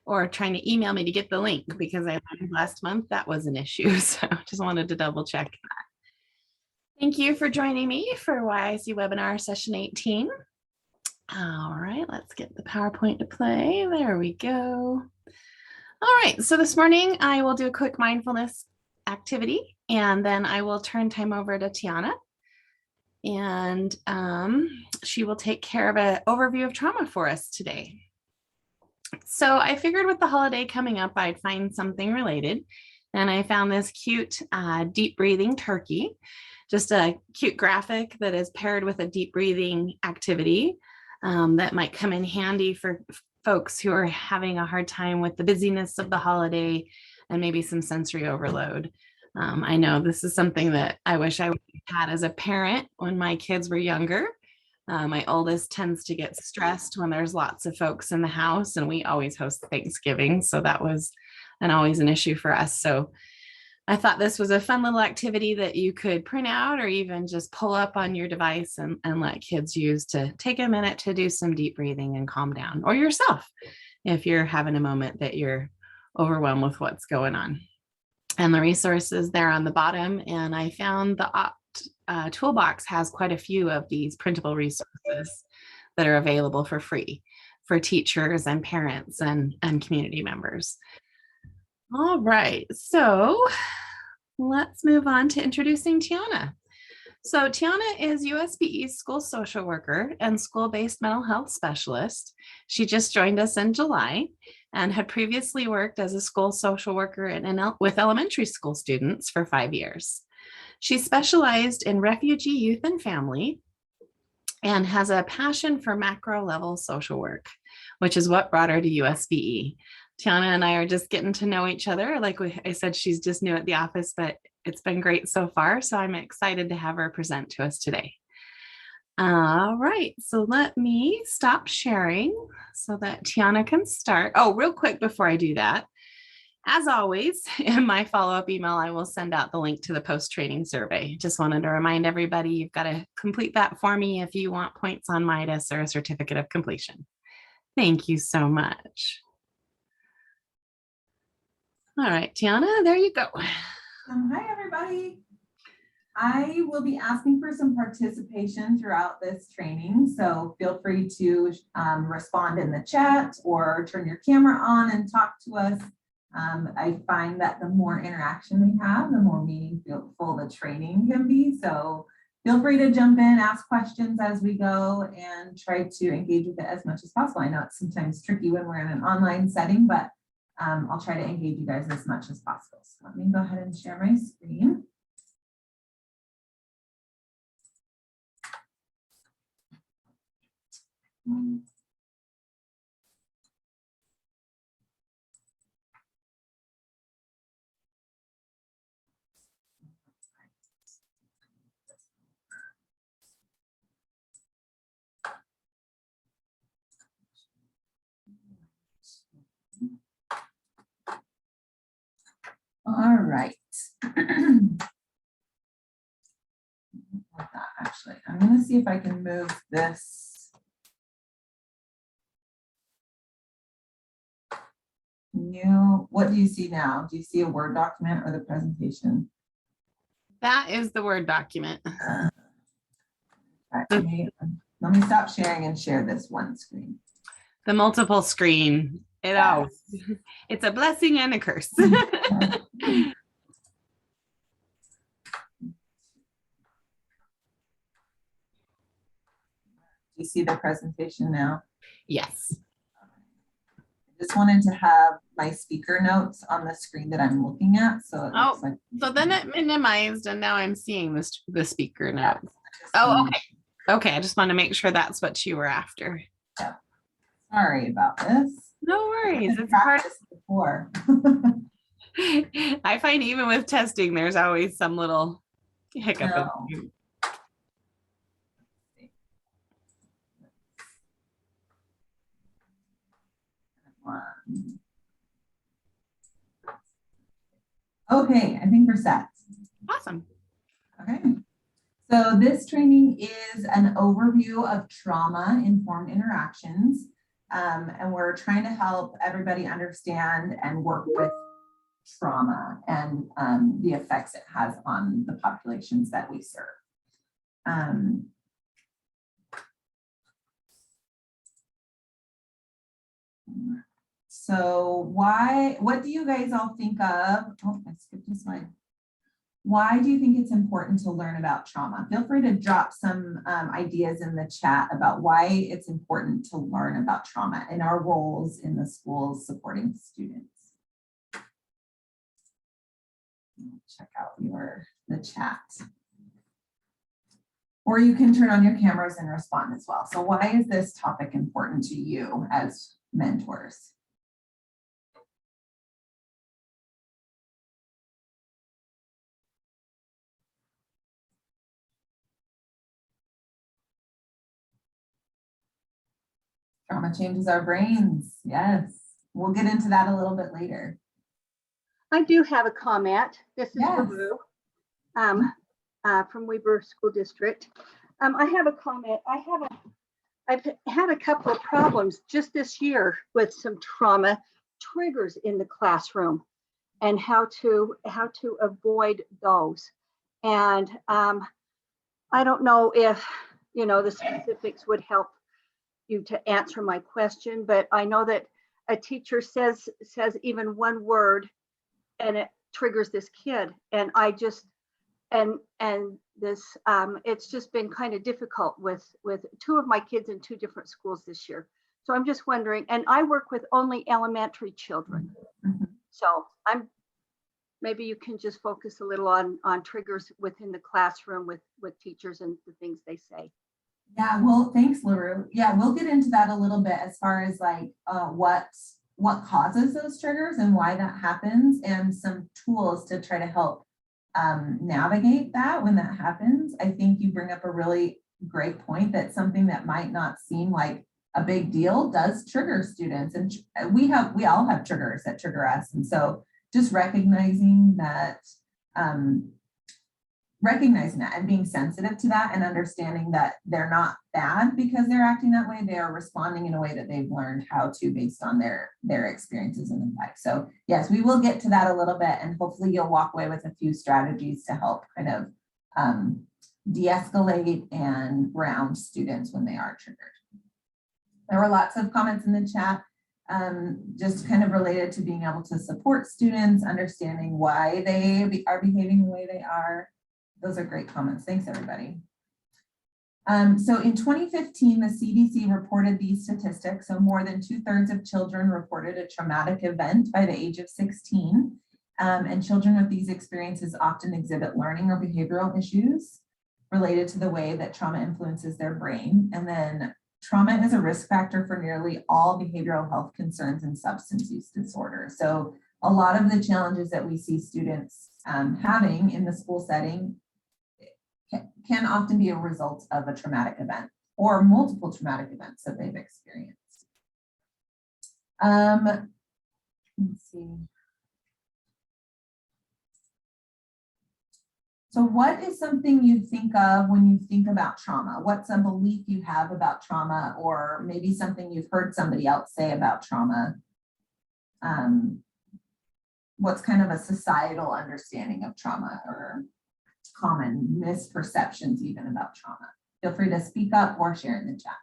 or trying to email me to get the link, because I learned last month that was an issue. So just wanted to double check that. Thank you for joining me for YIC webinar session 18. All right, let's get the PowerPoint to play. There we go. All right, so this morning I will do a quick mindfulness activity, and then I will turn time over to Tiana, and she will take care of an overview of trauma for us today. So I figured with the holiday coming up, I'd find something related, and I found this cute deep breathing turkey, just a cute graphic that is paired with a deep breathing activity that might come in handy for folks who are having a hard time with the busyness of the holiday and maybe some sensory overload. I know this is something that I wish I had as a parent when my kids were younger. My oldest tends to get stressed when there's lots of folks in the house, and we always host Thanksgiving, so that was always an issue for us. So I thought this was a fun little activity that you could print out or even just pull up on your device and let kids use to take a minute to do some deep breathing and calm down, or yourself if you're having a moment that you're overwhelmed with what's going on. And the resources there on the bottom, and I found the toolbox has quite a few of these printable resources that are available for free for teachers and parents and community members. All right, so let's move on to introducing Tiana. So Tiana is USBE's school social worker and school-based mental health specialist. She just joined us in July and had previously worked as a school social worker with elementary school students for 5 years. She specialized in refugee youth and family and has a passion for macro level social work, which is what brought her to USBE. Tiana and I are just getting to know each other. Like I said, she's just new at the office, but it's been great so far. So I'm excited to have her present to us today. All right, so let me stop sharing so that Tiana can start. Oh, real quick before I do that, as always, in my follow-up email, I will send out the link to the post-training survey. Just wanted to remind everybody, you've got to complete that for me if you want points on MIDAS or a certificate of completion. Thank you so much. All right, Tiana, there you go. Hi, everybody. I will be asking for some participation throughout this training, so feel free to respond in the chat or turn your camera on and talk to us. I find that the more interaction we have, the more meaningful the training can be. So feel free to jump in, ask questions as we go, and try to engage with it as much as possible. I know it's sometimes tricky when we're in an online setting, but I'll try to engage you guys as much as possible. So let me go ahead and share my screen. All right. Actually, I'm going to see if I can move this. What do you see now? Do you see a Word document or the presentation? That is the Word document. Right, let me stop sharing and share this one screen. The multiple screen. It's a blessing and a curse. Do you see the presentation now? Yes. I just wanted to have my speaker notes on the screen that I'm looking at. So it looks like, so then it minimized and now I'm seeing the speaker notes. Oh, okay. Okay, I just want to make sure that's what you were after. Yeah. Sorry about this. No worries. It's hard before. I find even with testing, there's always some little hiccup. No. Okay, I think we're set. Awesome. Okay. So this training is an overview of trauma-informed interactions. and we're trying to help everybody understand and work with trauma and the effects it has on the populations that we serve. So what do you guys all think of? Oh, I skipped a slide. Why do you think it's important to learn about trauma? Feel free to drop some ideas in the chat about why it's important to learn about trauma and our roles in the schools supporting students. Check out the chat. Or you can turn on your cameras and respond as well. So why is this topic important to you as mentors? Trauma changes our brains. Yes. We'll get into that a little bit later. I do have a comment. This is Yes. Lulu, from Weber School District. I have a comment. I've had a couple of problems just this year with some trauma triggers in the classroom and how to avoid those. And I don't know if the specifics would help you to answer my question, but I know that a teacher says even one word and it triggers this kid, and I just and this it's just been kind of difficult with two of my kids in two different schools this year. So I'm just wondering, and I work with only elementary children. Mm-hmm. So maybe you can just focus a little on triggers within the classroom with teachers and the things they say. Yeah, well, thanks, LaRue. Yeah, we'll get into that a little bit as far as like what causes those triggers and why that happens, and some tools to try to help navigate that when that happens. I think you bring up a really great point that something that might not seem like a big deal does trigger students, and we all have triggers that trigger us. And so just recognizing that and being sensitive to that and understanding that they're not bad because they're acting that way. They are responding in a way that they've learned how to based on their experiences in the life. So yes, we will get to that a little bit, and hopefully you'll walk away with a few strategies to help kind of de-escalate and ground students when they are triggered. There were lots of comments in the chat just kind of related to being able to support students, understanding why they are behaving the way they are. Those are great comments. Thanks, everybody. So in 2015, the CDC reported these statistics. So more than 2/3 of children reported a traumatic event by the age of 16. And children with these experiences often exhibit learning or behavioral issues related to the way that trauma influences their brain. And then trauma is a risk factor for nearly all behavioral health concerns and substance use disorders. So a lot of the challenges that we see students having in the school setting can often be a result of a traumatic event or multiple traumatic events that they've experienced. Let's see. So what is something you think of when you think about trauma? What's a belief you have about trauma, or maybe something you've heard somebody else say about trauma? What's kind of a societal understanding of trauma or common misperceptions even about trauma? Feel free to speak up or share in the chat.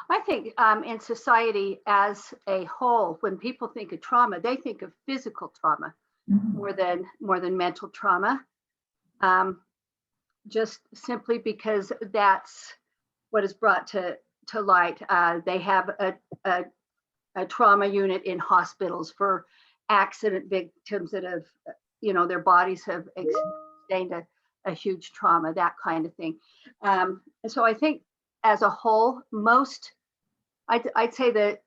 I think in society as a whole, when people think of trauma, they think of physical trauma more than mental trauma. Just simply because that's what is brought to light. They have a trauma unit in hospitals for accident victims that have, their bodies have sustained a huge trauma, that kind of thing. And so I think as a whole, I'd say that,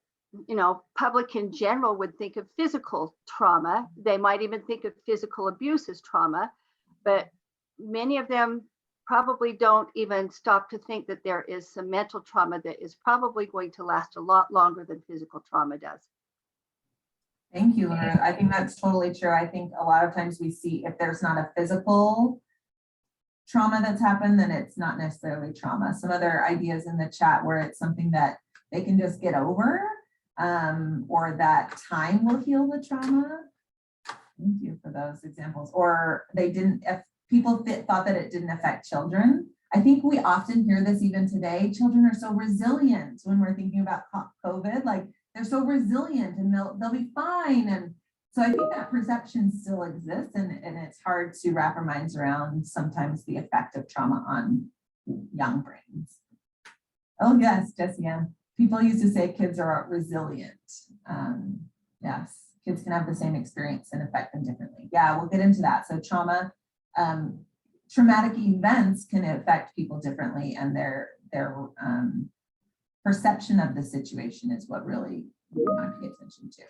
public in general would think of physical trauma. They might even think of physical abuse as trauma, but many of them probably don't even stop to think that there is some mental trauma that is probably going to last a lot longer than physical trauma does. Thank you, Laura. I think that's totally true. I think a lot of times we see if there's not a physical trauma that's happened, then it's not necessarily trauma. Some other ideas in the chat where it's something that they can just get over, or that time will heal the trauma. Thank you for those examples. Or they didn't, if people thought that it didn't affect children. I think we often hear this even today. Children are so resilient when we're thinking about COVID, like they're so resilient and they'll be fine. And so I think that perception still exists, and it's hard to wrap our minds around sometimes the effect of trauma on young brains. Oh yes, Jessica. People used to say kids are resilient. Yes, kids can have the same experience and affect them differently. Yeah, we'll get into that. So trauma, traumatic events can affect people differently, and their perception of the situation is what really we want to pay attention to.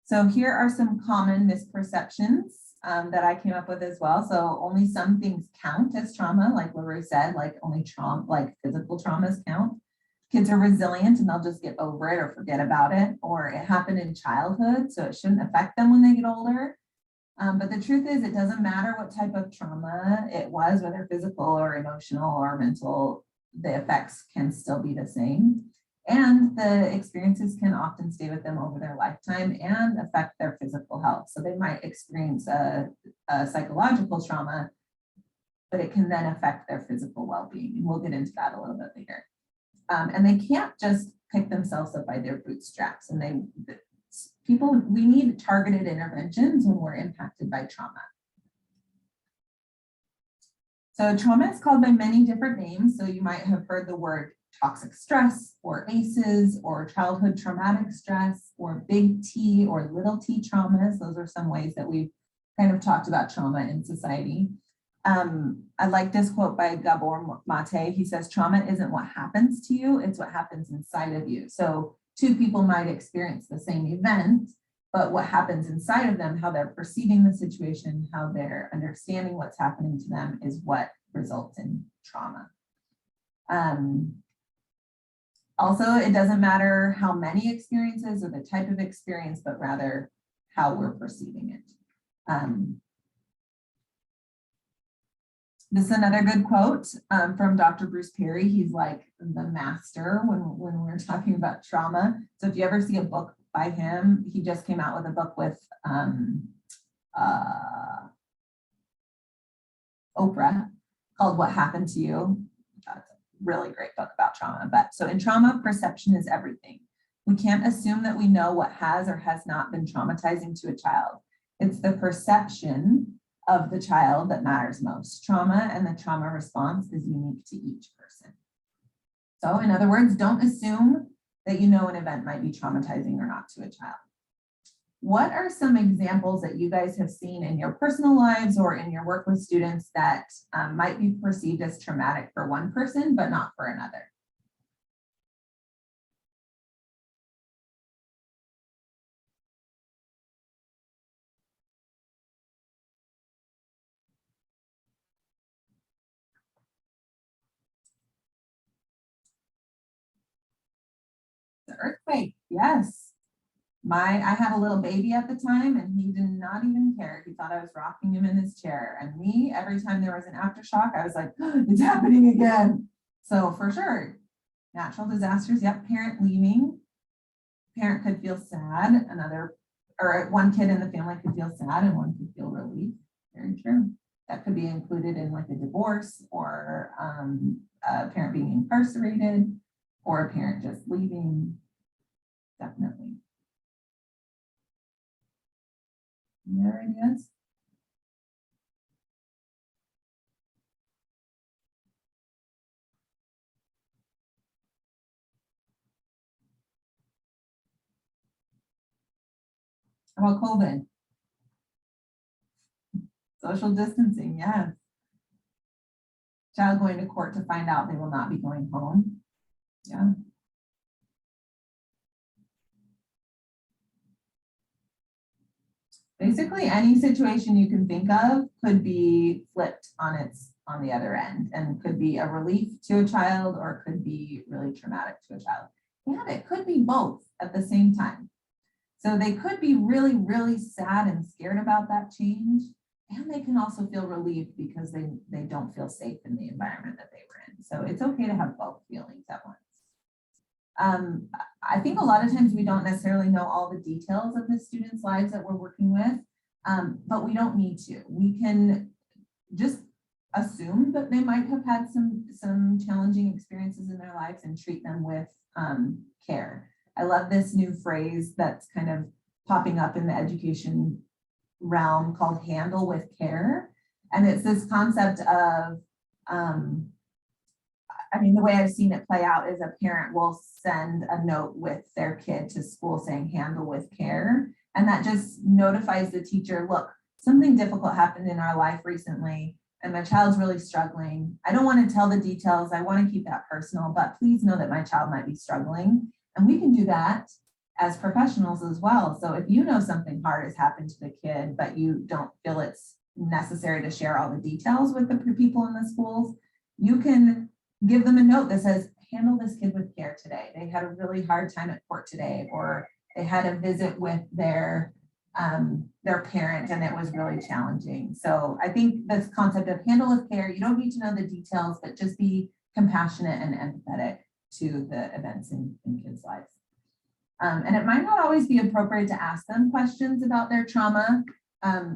So here are some common misperceptions that I came up with as well. So only some things count as trauma, like LaRue said, like only trauma, like physical traumas count. Kids are resilient and they'll just get over it or forget about it, or it happened in childhood, so it shouldn't affect them when they get older. But the truth is, it doesn't matter what type of trauma it was, whether physical or emotional or mental, the effects can still be the same. And the experiences can often stay with them over their lifetime and affect their physical health. So they might experience a psychological trauma, but it can then affect their physical well-being. And we'll get into that a little bit later. And they can't just pick themselves up by their bootstraps. And we need targeted interventions when we're impacted by trauma. So trauma is called by many different names. So you might have heard the word toxic stress, or ACEs, or childhood traumatic stress, or big T or little t traumas. Those are some ways that we've kind of talked about trauma in society. I like this quote by Gabor Mate. He says, trauma isn't what happens to you, it's what happens inside of you. So two people might experience the same event, but what happens inside of them, how they're perceiving the situation, how they're understanding what's happening to them is what results in trauma. Also, it doesn't matter how many experiences or the type of experience, but rather how we're perceiving it. This is another good quote from Dr. Bruce Perry. He's like the master when we're talking about trauma. So if you ever see a book by him, he just came out with a book with Oprah called What Happened to You. Really great book about trauma. But so in trauma, perception is everything. We can't assume that we know what has or has not been traumatizing to a child. It's the perception of the child that matters most. Trauma and the trauma response is unique to each person. So in other words, don't assume that you know an event might be traumatizing or not to a child. What are some examples that you guys have seen in your personal lives or in your work with students that might be perceived as traumatic for one person, but not for another? The earthquake, yes. I had a little baby at the time and he did not even care. He thought I was rocking him in his chair. And me, every time there was an aftershock, I was like, oh, it's happening again. So for sure, natural disasters, yep, parent leaving. Parent could feel sad, one kid in the family could feel sad and one could feel relief. Very true. That could be included in like a divorce or a parent being incarcerated or a parent just leaving. Definitely. Any other ideas? How about COVID? Social distancing, yes. Child going to court to find out they will not be going home. Yeah. Basically, any situation you can think of could be flipped on the other end and could be a relief to a child or it could be really traumatic to a child. And it could be both at the same time. So they could be really, really sad and scared about that change. And they can also feel relieved because they don't feel safe in the environment that they were in. So it's okay to have both feelings at once. I think a lot of times we don't necessarily know all the details of the students' lives that we're working with, but we don't need to. We can just assume that they might have had some challenging experiences in their lives and treat them with care. I love this new phrase that's kind of popping up in the education realm called handle with care. And it's this concept of, I mean, the way I've seen it play out is a parent will send a note with their kid to school saying handle with care. And that just notifies the teacher, look, something difficult happened in our life recently and my child's really struggling. I don't want to tell the details. I want to keep that personal, but please know that my child might be struggling. And we can do that as professionals as well. So if you know something hard has happened to the kid, but you don't feel it's necessary to share all the details with the people in the schools, you can give them a note that says, handle this kid with care today. They had a really hard time at court today, or they had a visit with their parent and it was really challenging. So I think this concept of handle with care, you don't need to know the details, but just be compassionate and empathetic to the events in kids' lives. And it might not always be appropriate to ask them questions about their trauma.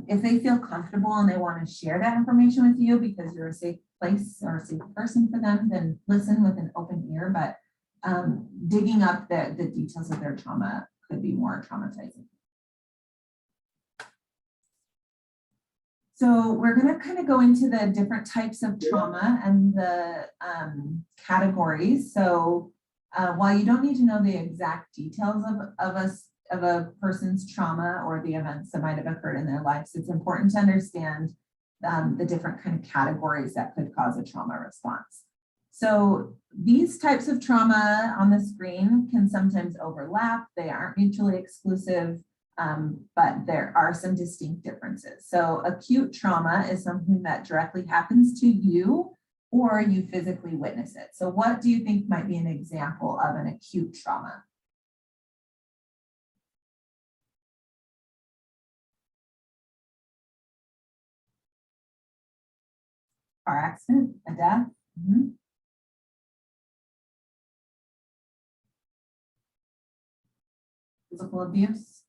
If they feel comfortable and they want to share that information with you because you're a safe place or a safe person for them, then listen with an open ear. But digging up the details of their trauma could be more traumatizing. So we're going to kind of go into the different types of trauma and the categories. So while you don't need to know the exact details of a person's trauma or the events that might have occurred in their lives, it's important to understand the different kind of categories that could cause a trauma response. So these types of trauma on the screen can sometimes overlap. They aren't mutually exclusive, but there are some distinct differences. So acute trauma is something that directly happens to you or you physically witness it. So what do you think might be an example of an acute trauma? Car accident, a death? Mm-hmm. Physical abuse?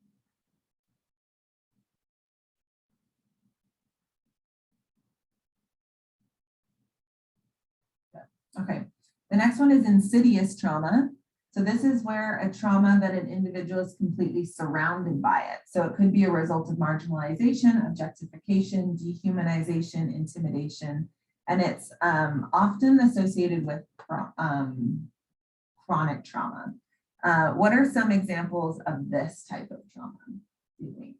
Okay, the next one is insidious trauma. So this is where a trauma that an individual is completely surrounded by it. So it could be a result of marginalization, objectification, dehumanization, intimidation, and it's often associated with chronic trauma. What are some examples of this type of trauma, do you think?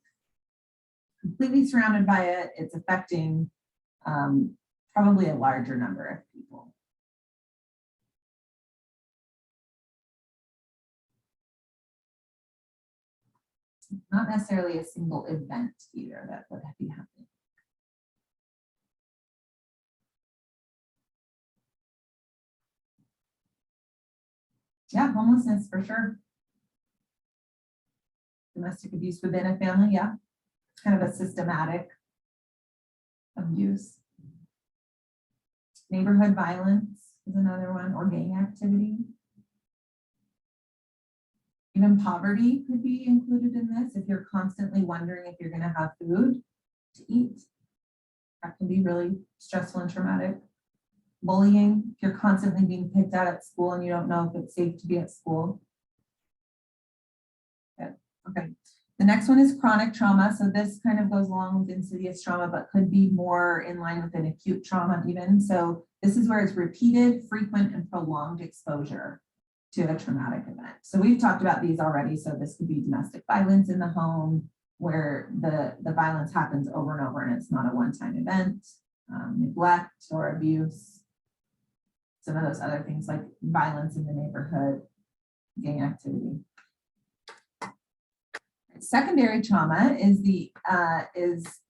Completely surrounded by it, it's affecting probably a larger number of people. Not necessarily a single event either that would be happening. Yeah, homelessness for sure. Domestic abuse within a family, yeah. Kind of a systematic abuse. Neighborhood violence is another one, or gang activity. Even poverty could be included in this. If you're constantly wondering if you're going to have food to eat, that can be really stressful and traumatic. Bullying, if you're constantly being picked out at school and you don't know if it's safe to be at school. Good. Okay. The next one is chronic trauma. So this kind of goes along with insidious trauma, but could be more in line with an acute trauma even. So this is where it's repeated, frequent, and prolonged exposure to a traumatic event. So we've talked about these already. So this could be domestic violence in the home, where the violence happens over and over and it's not a one-time event, neglect or abuse, some of those other things like violence in the neighborhood, gang activity. Secondary trauma is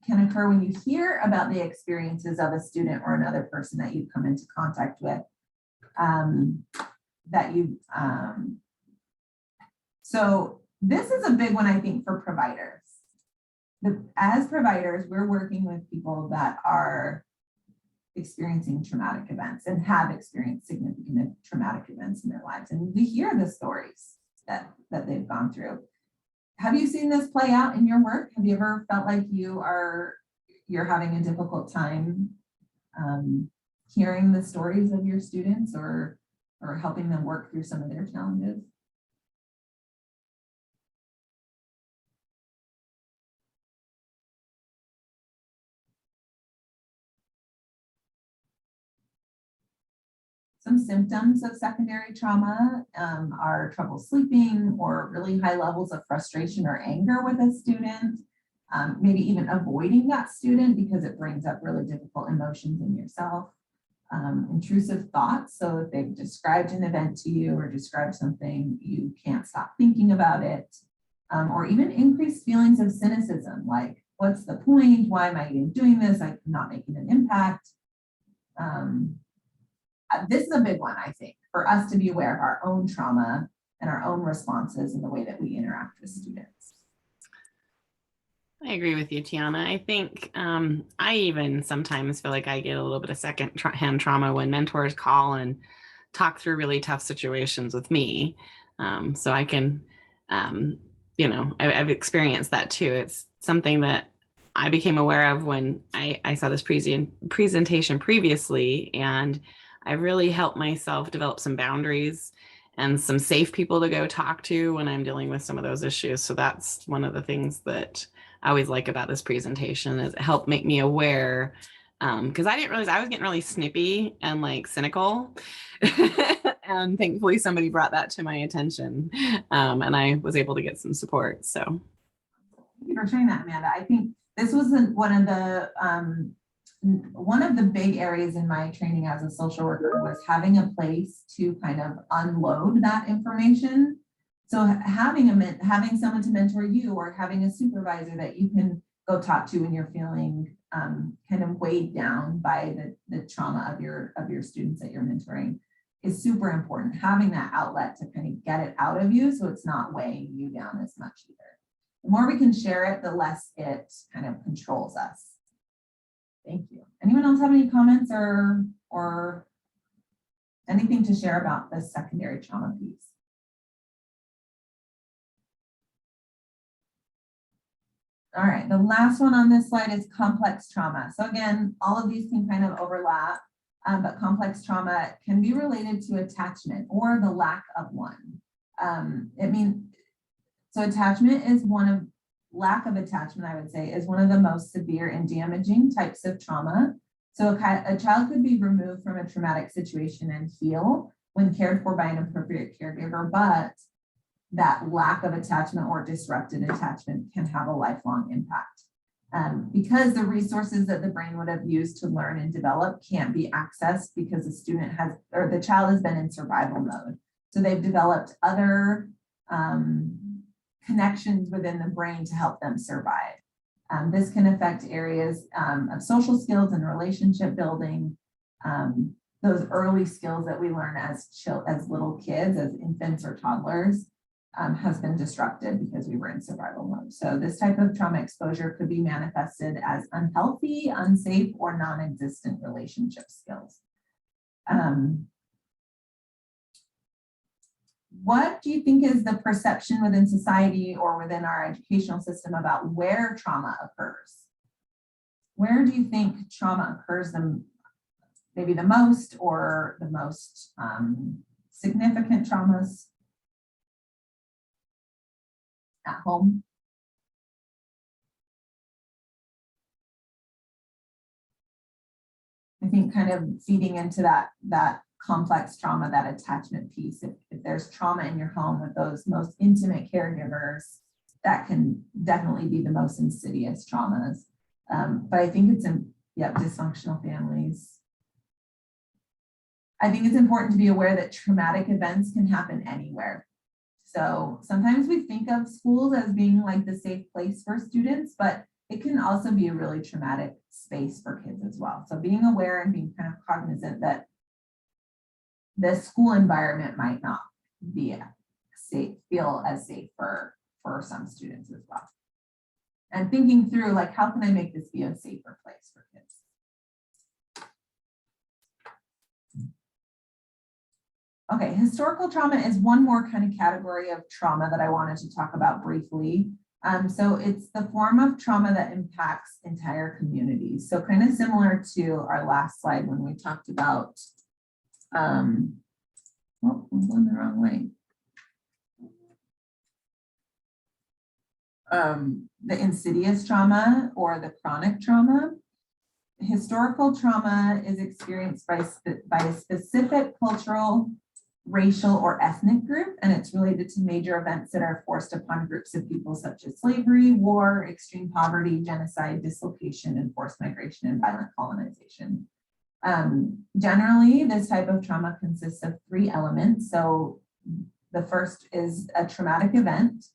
can occur when you hear about the experiences of a student or another person that you come into contact with. So This is a big one, I think, for providers. As providers, we're working with people that are experiencing traumatic events and have experienced significant traumatic events in their lives. And we hear the stories that they've gone through. Have you seen this play out in your work? Have you ever felt like you're having a difficult time hearing the stories of your students or helping them work through some of their challenges? Some symptoms of secondary trauma are trouble sleeping or really high levels of frustration or anger with a student, maybe even avoiding that student because it brings up really difficult emotions in yourself. Intrusive thoughts, so if they've described an event to you or described something, you can't stop thinking about it, or even increased feelings of cynicism, like, what's the point? Why am I even doing this? I'm not making an impact. This is a big one, I think, for us to be aware of our own trauma and our own responses in the way that we interact with students. I agree with you, Tiana. I think I even sometimes feel like I get a little bit of second-hand trauma when mentors call and talk through really tough situations with me. So I can, I've experienced that too. It's something that I became aware of when I saw this presentation previously, and I really helped myself develop some boundaries and some safe people to go talk to when I'm dealing with some of those issues. So that's one of the things that I always like about this presentation, is it helped make me aware, because I didn't realize I was getting really snippy and like cynical. And thankfully somebody brought that to my attention, and I was able to get some support. So thank you for sharing that, Amanda. I think this was one of the big areas in my training as a social worker was having a place to kind of unload that information. So having someone to mentor you, or having a supervisor that you can go talk to when you're feeling kind of weighed down by the trauma of your students that you're mentoring is super important. Having that outlet to kind of get it out of you so it's not weighing you down as much either. The more we can share it, the less it kind of controls us. Thank you. Anyone else have any comments or anything to share about the secondary trauma piece? All right, the last one on this slide is complex trauma. So again, all of these can kind of overlap, but complex trauma can be related to attachment or the lack of one. Attachment is lack of attachment, I would say, is one of the most severe and damaging types of trauma. So a child could be removed from a traumatic situation and heal when cared for by an appropriate caregiver, but that lack of attachment or disrupted attachment can have a lifelong impact. Because the resources that the brain would have used to learn and develop can't be accessed because the child has been in survival mode. So they've developed other connections within the brain to help them survive. This can affect areas of social skills and relationship building. Those early skills that we learn as little kids, as infants or toddlers, has been disrupted because we were in survival mode. So this type of trauma exposure could be manifested as unhealthy, unsafe, or non-existent relationship skills. What do you think is the perception within society or within our educational system about where trauma occurs? Where do you think trauma occurs maybe the most, or the most significant traumas? At home? I think kind of feeding into that complex trauma, that attachment piece. If there's trauma in your home with those most intimate caregivers, that can definitely be the most insidious traumas. But I think it's dysfunctional families. I think it's important to be aware that traumatic events can happen anywhere. So sometimes we think of schools as being like the safe place for students, but it can also be a really traumatic space for kids as well. So being aware and being kind of cognizant that the school environment might not be feel as safe for for some students as well. And thinking through, like, how can I make this be a safer place for kids? Okay, historical trauma is one more kind of category of trauma that I wanted to talk about briefly. So it's the form of trauma that impacts entire communities. So kind of similar to our last slide when we talked about, oh, I'm going the wrong way. The insidious trauma or the chronic trauma. Historical trauma is experienced by a specific cultural, racial, or ethnic group, and it's related to major events that are forced upon groups of people such as slavery, war, extreme poverty, genocide, dislocation, and forced migration and violent colonization. Generally, this type of trauma consists of 3 elements. So the first is a traumatic event,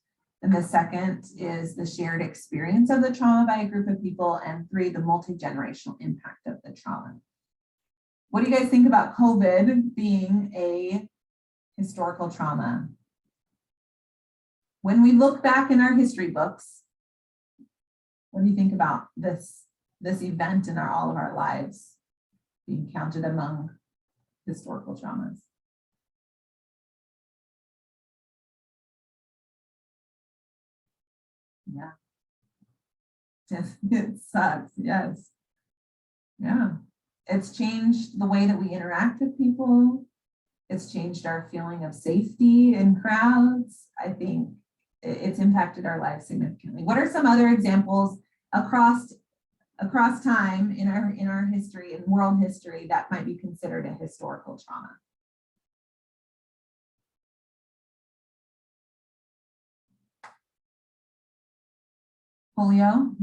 and the second is the shared experience of the trauma by a group of people, and 3, the multi-generational impact of the trauma. What do you guys think about COVID being a historical trauma? When we look back in our history books, what do you think about this event in all of our lives being counted among historical traumas? Yeah. It sucks, yes. Yeah. It's changed the way that we interact with people. It's changed our feeling of safety in crowds. I think it's impacted our lives significantly. What are some other examples across time in our history and world history that might be considered a historical trauma? Polio.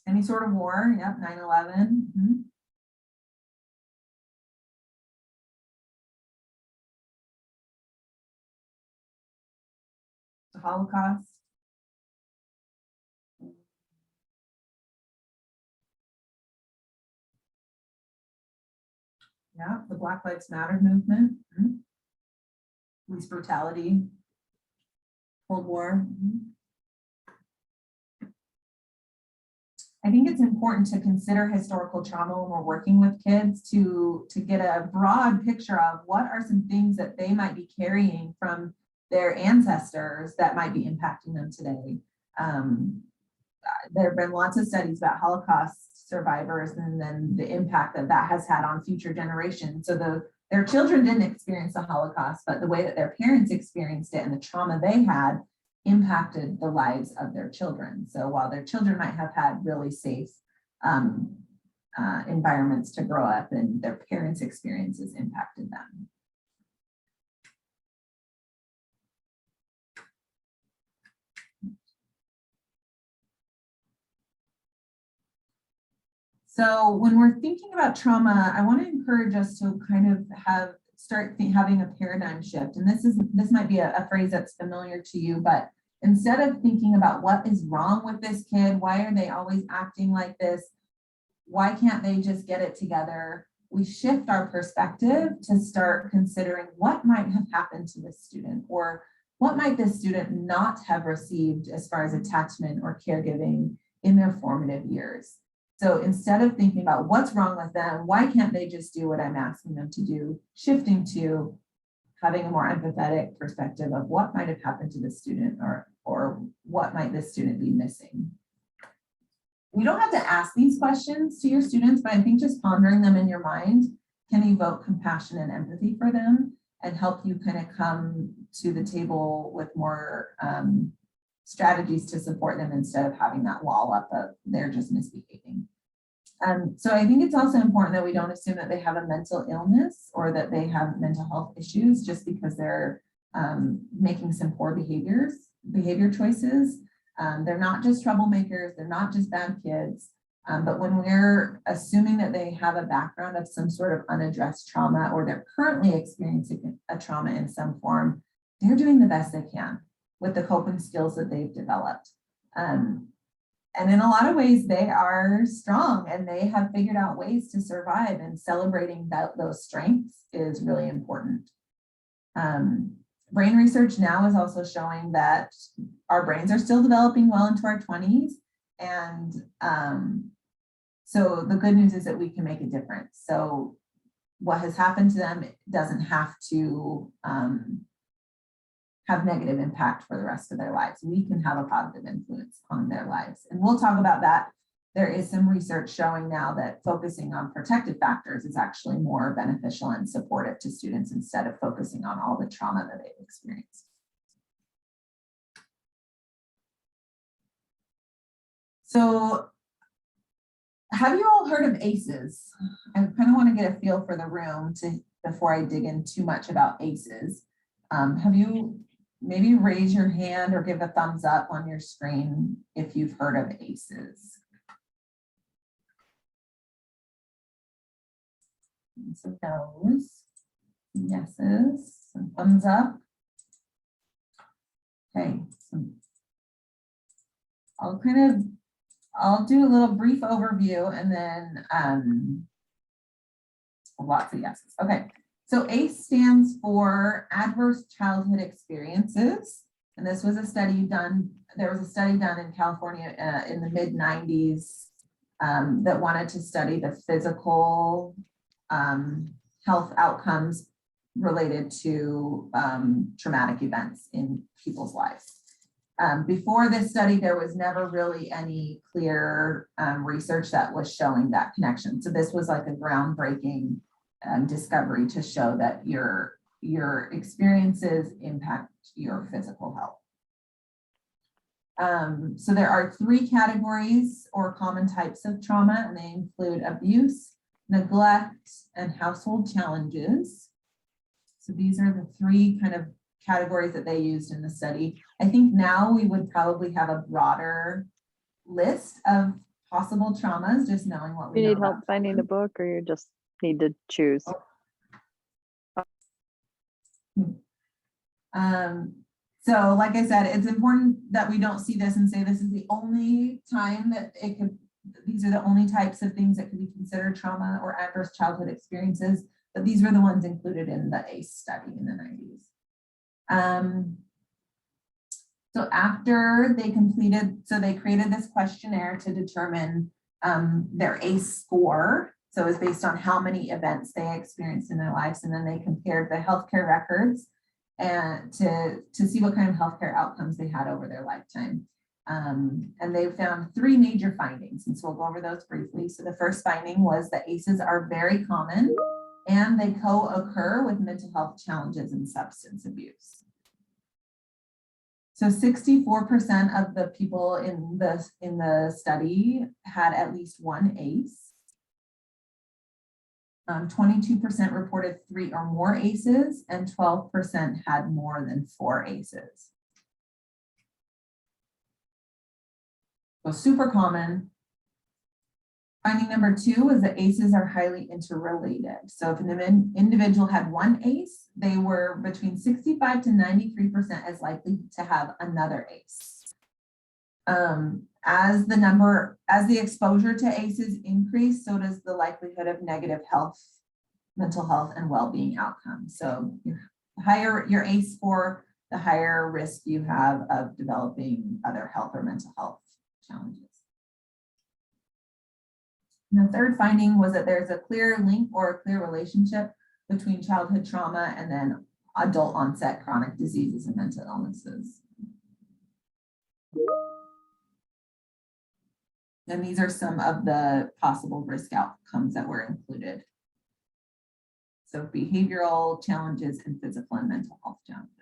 Any sort of war. Yep. 9/11. The Holocaust. Yeah, the Black Lives Matter movement. Police brutality. Cold War. I think it's important to consider historical trauma when we're working with kids to get a broad picture of what are some things that they might be carrying from their ancestors that might be impacting them today. There have been lots of studies about Holocaust survivors and then the impact that has had on future generations. So their children didn't experience the Holocaust, but the way that their parents experienced it and the trauma they had impacted the lives of their children. So while their children might have had really safe environments to grow up in, their parents' experiences impacted them. So when we're thinking about trauma, I want to encourage us to kind of start having a paradigm shift. And this might be a phrase that's familiar to you, but instead of thinking about what is wrong with this kid, why are they always acting like this? Why can't they just get it together? We shift our perspective to start considering what might have happened to this student, or what might this student not have received as far as attachment or caregiving in their formative years. So instead of thinking about what's wrong with them, why can't they just do what I'm asking them to do, shifting to having a more empathetic perspective of what might have happened to the student, or what might this student be missing. You don't have to ask these questions to your students, but I think just pondering them in your mind can evoke compassion and empathy for them and help you kind of come to the table with more strategies to support them instead of having that wall up of they're just misbehaving. So I think it's also important that we don't assume that they have a mental illness or that they have mental health issues just because they're making some poor behavior choices. They're not just troublemakers, they're not just bad kids, but when we're assuming that they have a background of some sort of unaddressed trauma, or they're currently experiencing a trauma in some form, they're doing the best they can with the coping skills that they've developed. And in a lot of ways, they are strong and they have figured out ways to survive, and celebrating those strengths is really important. Brain research now is also showing that our brains are still developing well into our 20s. And so the good news is that we can make a difference. So what has happened to them doesn't have to have negative impact for the rest of their lives. We can have a positive influence on their lives. And we'll talk about that. There is some research showing now that focusing on protective factors is actually more beneficial and supportive to students instead of focusing on all the trauma that they've experienced. So have you all heard of ACEs? I kind of want to get a feel for the room before I dig in too much about ACEs. Have you maybe raise your hand or give a thumbs up on your screen if you've heard of ACEs? Some no's, some yeses, some thumbs up. Okay, I'll do a little brief overview and then lots of yeses. Okay, so ACE stands for Adverse Childhood Experiences. And this was a study done, there was a study done in California in the mid-90s that wanted to study the physical health outcomes related to traumatic events in people's lives. Before this study, there was never really any clear research that was showing that connection. So this was like a groundbreaking discovery to show that your experiences impact your physical health. So there are 3 categories or common types of trauma, and they include abuse, neglect, and household challenges. So these are the 3 kind of categories that they used in the study. I think now we would probably have a broader list of possible traumas, just knowing what we know. You need help finding the book, or you just need to choose? So like I said, it's important that we don't see this and say this is the only time that it could, these are the only types of things that could be considered trauma or adverse childhood experiences, but these were the ones included in the ACE study in the 90s. So after they completed, so they created this questionnaire to determine their ACE score. So it was based on how many events they experienced in their lives. And then they compared the healthcare records and to see what kind of healthcare outcomes they had over their lifetime. And they found 3 major findings. And so we'll go over those briefly. So the first finding was that ACEs are very common and they co-occur with mental health challenges and substance abuse. So 64% of the people in the study had at least 1 ACE. 22% reported 3 or more ACEs, and 12% had more than 4 ACEs. So super common. Finding number 2 was that ACEs are highly interrelated. So if an individual had 1 ACE, they were between 65 to 93% as likely to have another ACE. As the exposure to ACEs increase, so does the likelihood of negative health, mental health, and well-being outcomes. So the higher your ACE score, the higher risk you have of developing other health or mental health challenges. And the third finding was that there's a clear link or a clear relationship between childhood trauma and then adult onset chronic diseases and mental illnesses. And these are some of the possible risk outcomes that were included. So behavioral challenges and physical and mental health challenges.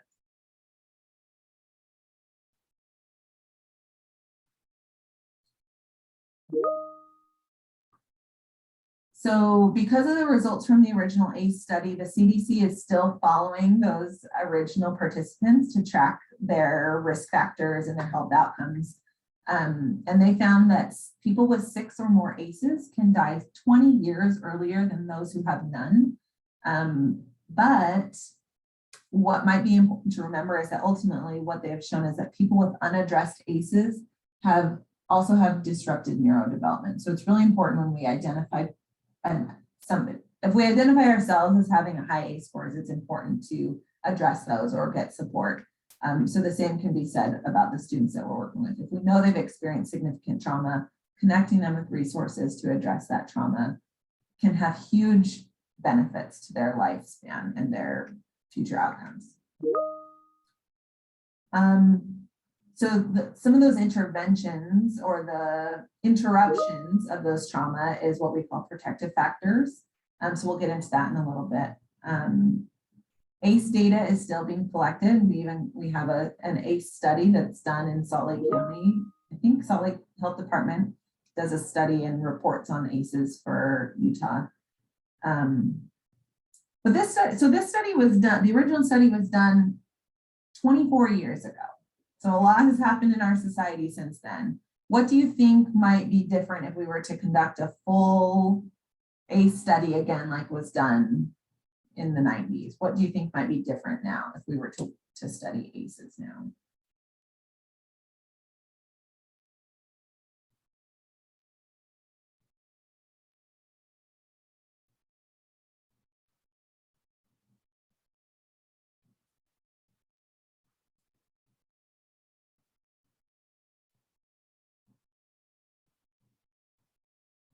So because of the results from the original ACE study, the CDC is still following those original participants to track their risk factors and their health outcomes. And they found that people with 6 or more ACEs can die 20 years earlier than those who have none. But what might be important to remember is that ultimately what they have shown is that people with unaddressed ACEs have also have disrupted neurodevelopment. So it's really important when we identify if we identify ourselves as having a high ACE scores, it's important to address those or get support. So the same can be said about the students that we're working with. If we know they've experienced significant trauma, connecting them with resources to address that trauma can have huge benefits to their lifespan and their future outcomes. Some of those interventions or the interruptions of those trauma is what we call protective factors. So we'll get into that in a little bit. ACE data is still being collected. We have an ACE study that's done in Salt Lake County. I think Salt Lake Health Department does a study and reports on ACEs for Utah. But this study was done, the original study was done 24 years ago. So a lot has happened in our society since then. What do you think might be different if we were to conduct a full ACE study again, like was done in the 90s? What do you think might be different now if we were to study ACEs now?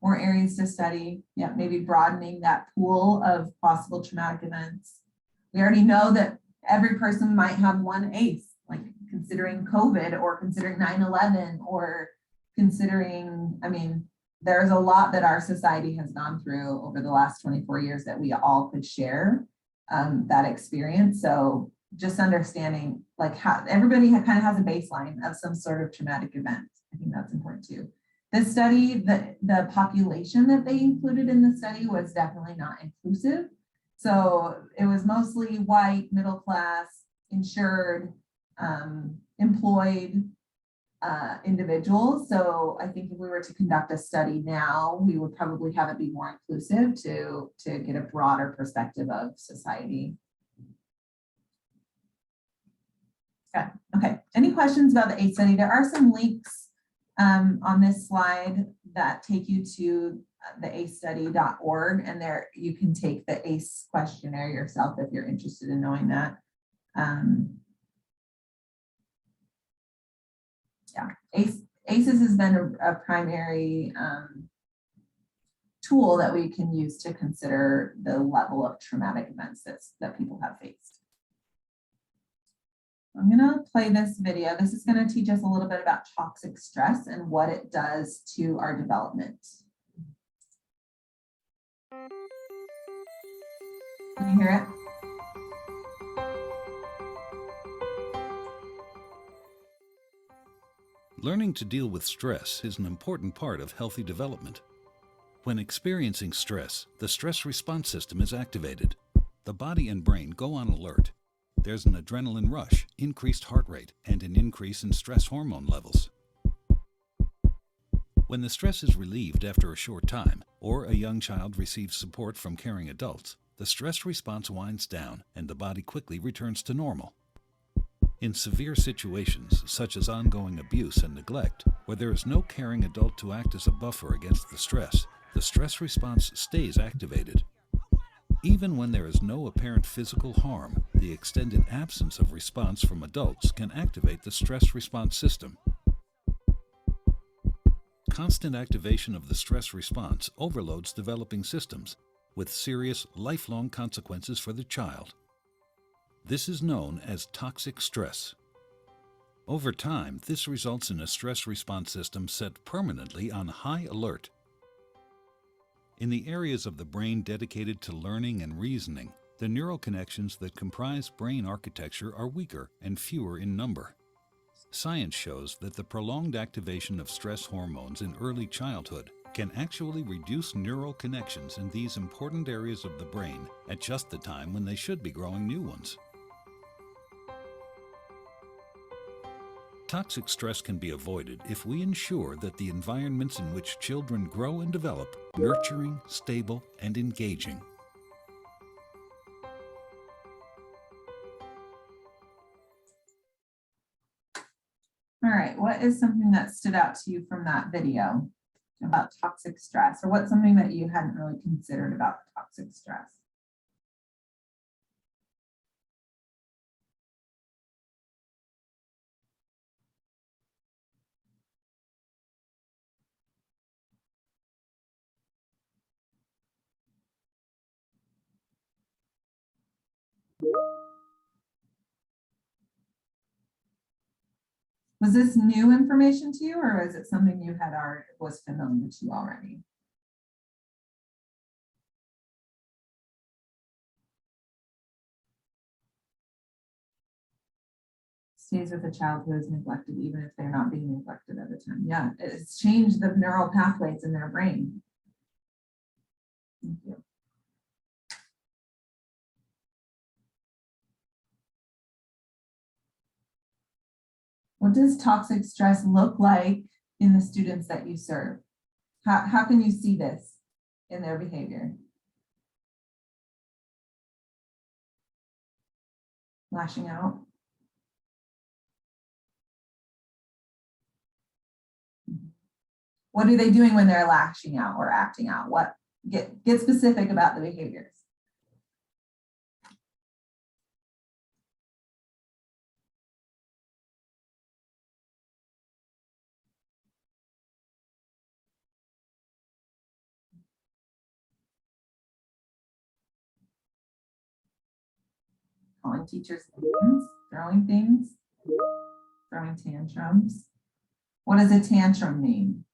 More areas to study. Yeah, maybe broadening that pool of possible traumatic events. We already know that every person might have one ACE, like considering COVID or considering 9/11 or considering, I mean, there's a lot that our society has gone through over the last 24 years that we all could share that experience. So just understanding like how everybody kind of has a baseline of some sort of traumatic event. I think that's important too. This study, the population that they included in the study was definitely not inclusive. So it was mostly white, middle class, insured, employed individuals. So I think if we were to conduct a study now, we would probably have it be more inclusive to get a broader perspective of society. Okay. Any questions about the ACE study? There are some links on this slide that take you to the acestudy.org, and there you can take the ACE questionnaire yourself if you're interested in knowing that. ACEs has been a primary tool that we can use to consider the level of traumatic events that people have faced. I'm going to play this video. This is going to teach us a little bit about toxic stress and what it does to our development. Can you hear it? Learning to deal with stress is an important part of healthy development. When experiencing stress, the stress response system is activated. The body and brain go on alert. There's an adrenaline rush, increased heart rate, and an increase in stress hormone levels. When the stress is relieved after a short time, or a young child receives support from caring adults, the stress response winds down and the body quickly returns to normal. In severe situations, such as ongoing abuse and neglect, where there is no caring adult to act as a buffer against the stress response stays activated. Even when there is no apparent physical harm, the extended absence of response from adults can activate the stress response system. Constant activation of the stress response overloads developing systems, with serious, lifelong consequences for the child. This is known as toxic stress. Over time, this results in a stress response system set permanently on high alert. In the areas of the brain dedicated to learning and reasoning, the neural connections that comprise brain architecture are weaker and fewer in number. Science shows that the prolonged activation of stress hormones in early childhood can actually reduce neural connections in these important areas of the brain at just the time when they should be growing new ones. Toxic stress can be avoided if we ensure that the environments in which children grow and develop are nurturing, stable, and engaging. All right, what is something that stood out to you from that video about toxic stress, or what's something that you hadn't really considered about toxic stress? Was this new information to you, or is it something you had already was familiar to you already? Stays with a child who is neglected, even if they're not being neglected at the time. Yeah, it's changed the neural pathways in their brain. Thank you. What does toxic stress look like in the students that you serve? How can you see this in their behavior? Lashing out. What are they doing when they're lashing out or acting out? What get specific about the behaviors. Calling teachers names, throwing things, throwing tantrums. What does a tantrum mean?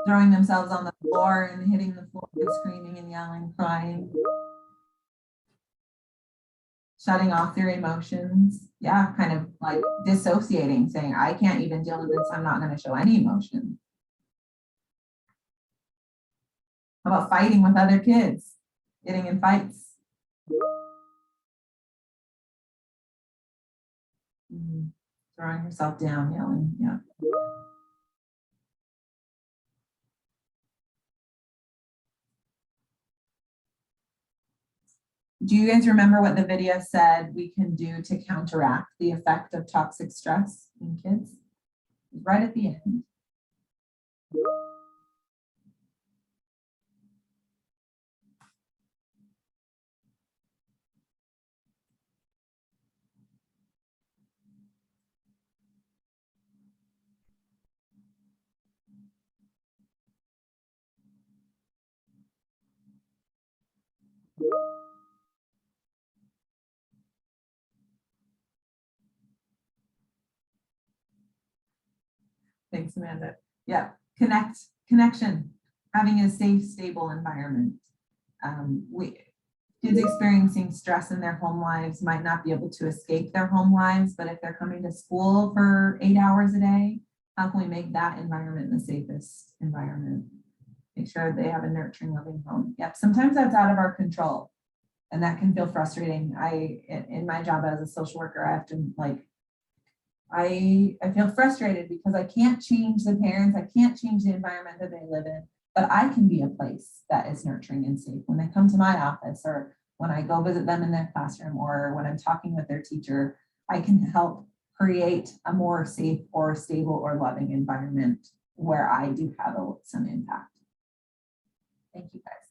Throwing themselves on the floor and hitting the floor, screaming and yelling, crying. Shutting off their emotions. Yeah, kind of like dissociating, saying, I can't even deal with this. I'm not going to show any emotion. How about fighting with other kids? Getting in fights. Throwing herself down, yelling, yeah. Do you guys remember what the video said we can do to counteract the effect of toxic stress in kids? Right at the end. Thanks, Amanda. Yeah, connection, having a safe, stable environment. Kids experiencing stress in their home lives might not be able to escape their home lives, but if they're coming to school for 8 hours a day, how can we make that environment the safest environment? Make sure they have a nurturing, loving home. Yep, sometimes that's out of our control, and that can feel frustrating. In my job as a social worker, I have to I feel frustrated because I can't change the parents, I can't change the environment that they live in, but I can be a place that is nurturing and safe. When they come to my office, or when I go visit them in their classroom, or when I'm talking with their teacher, I can help create a more safe or stable or loving environment where I do have some impact. Thank you guys.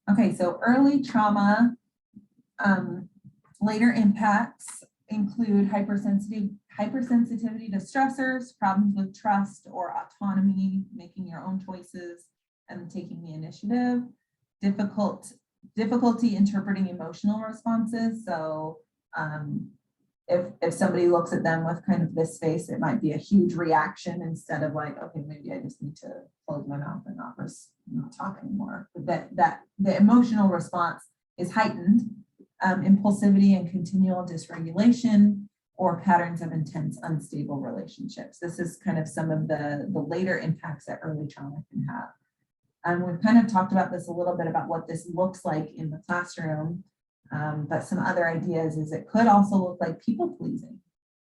Okay, so early trauma. Later impacts include hypersensitivity to stressors, problems with trust or autonomy, making your own choices and taking the initiative, difficulty interpreting emotional responses. So if somebody looks at them with kind of this face, it might be a huge reaction instead of like, okay, maybe I just need to close my mouth and not talk anymore. But that the emotional response is heightened. Impulsivity and continual dysregulation, or patterns of intense, unstable relationships. This is kind of some of the later impacts that early trauma can have. We've kind of talked about this a little bit about what this looks like in the classroom, but some other ideas is it could also look like people pleasing.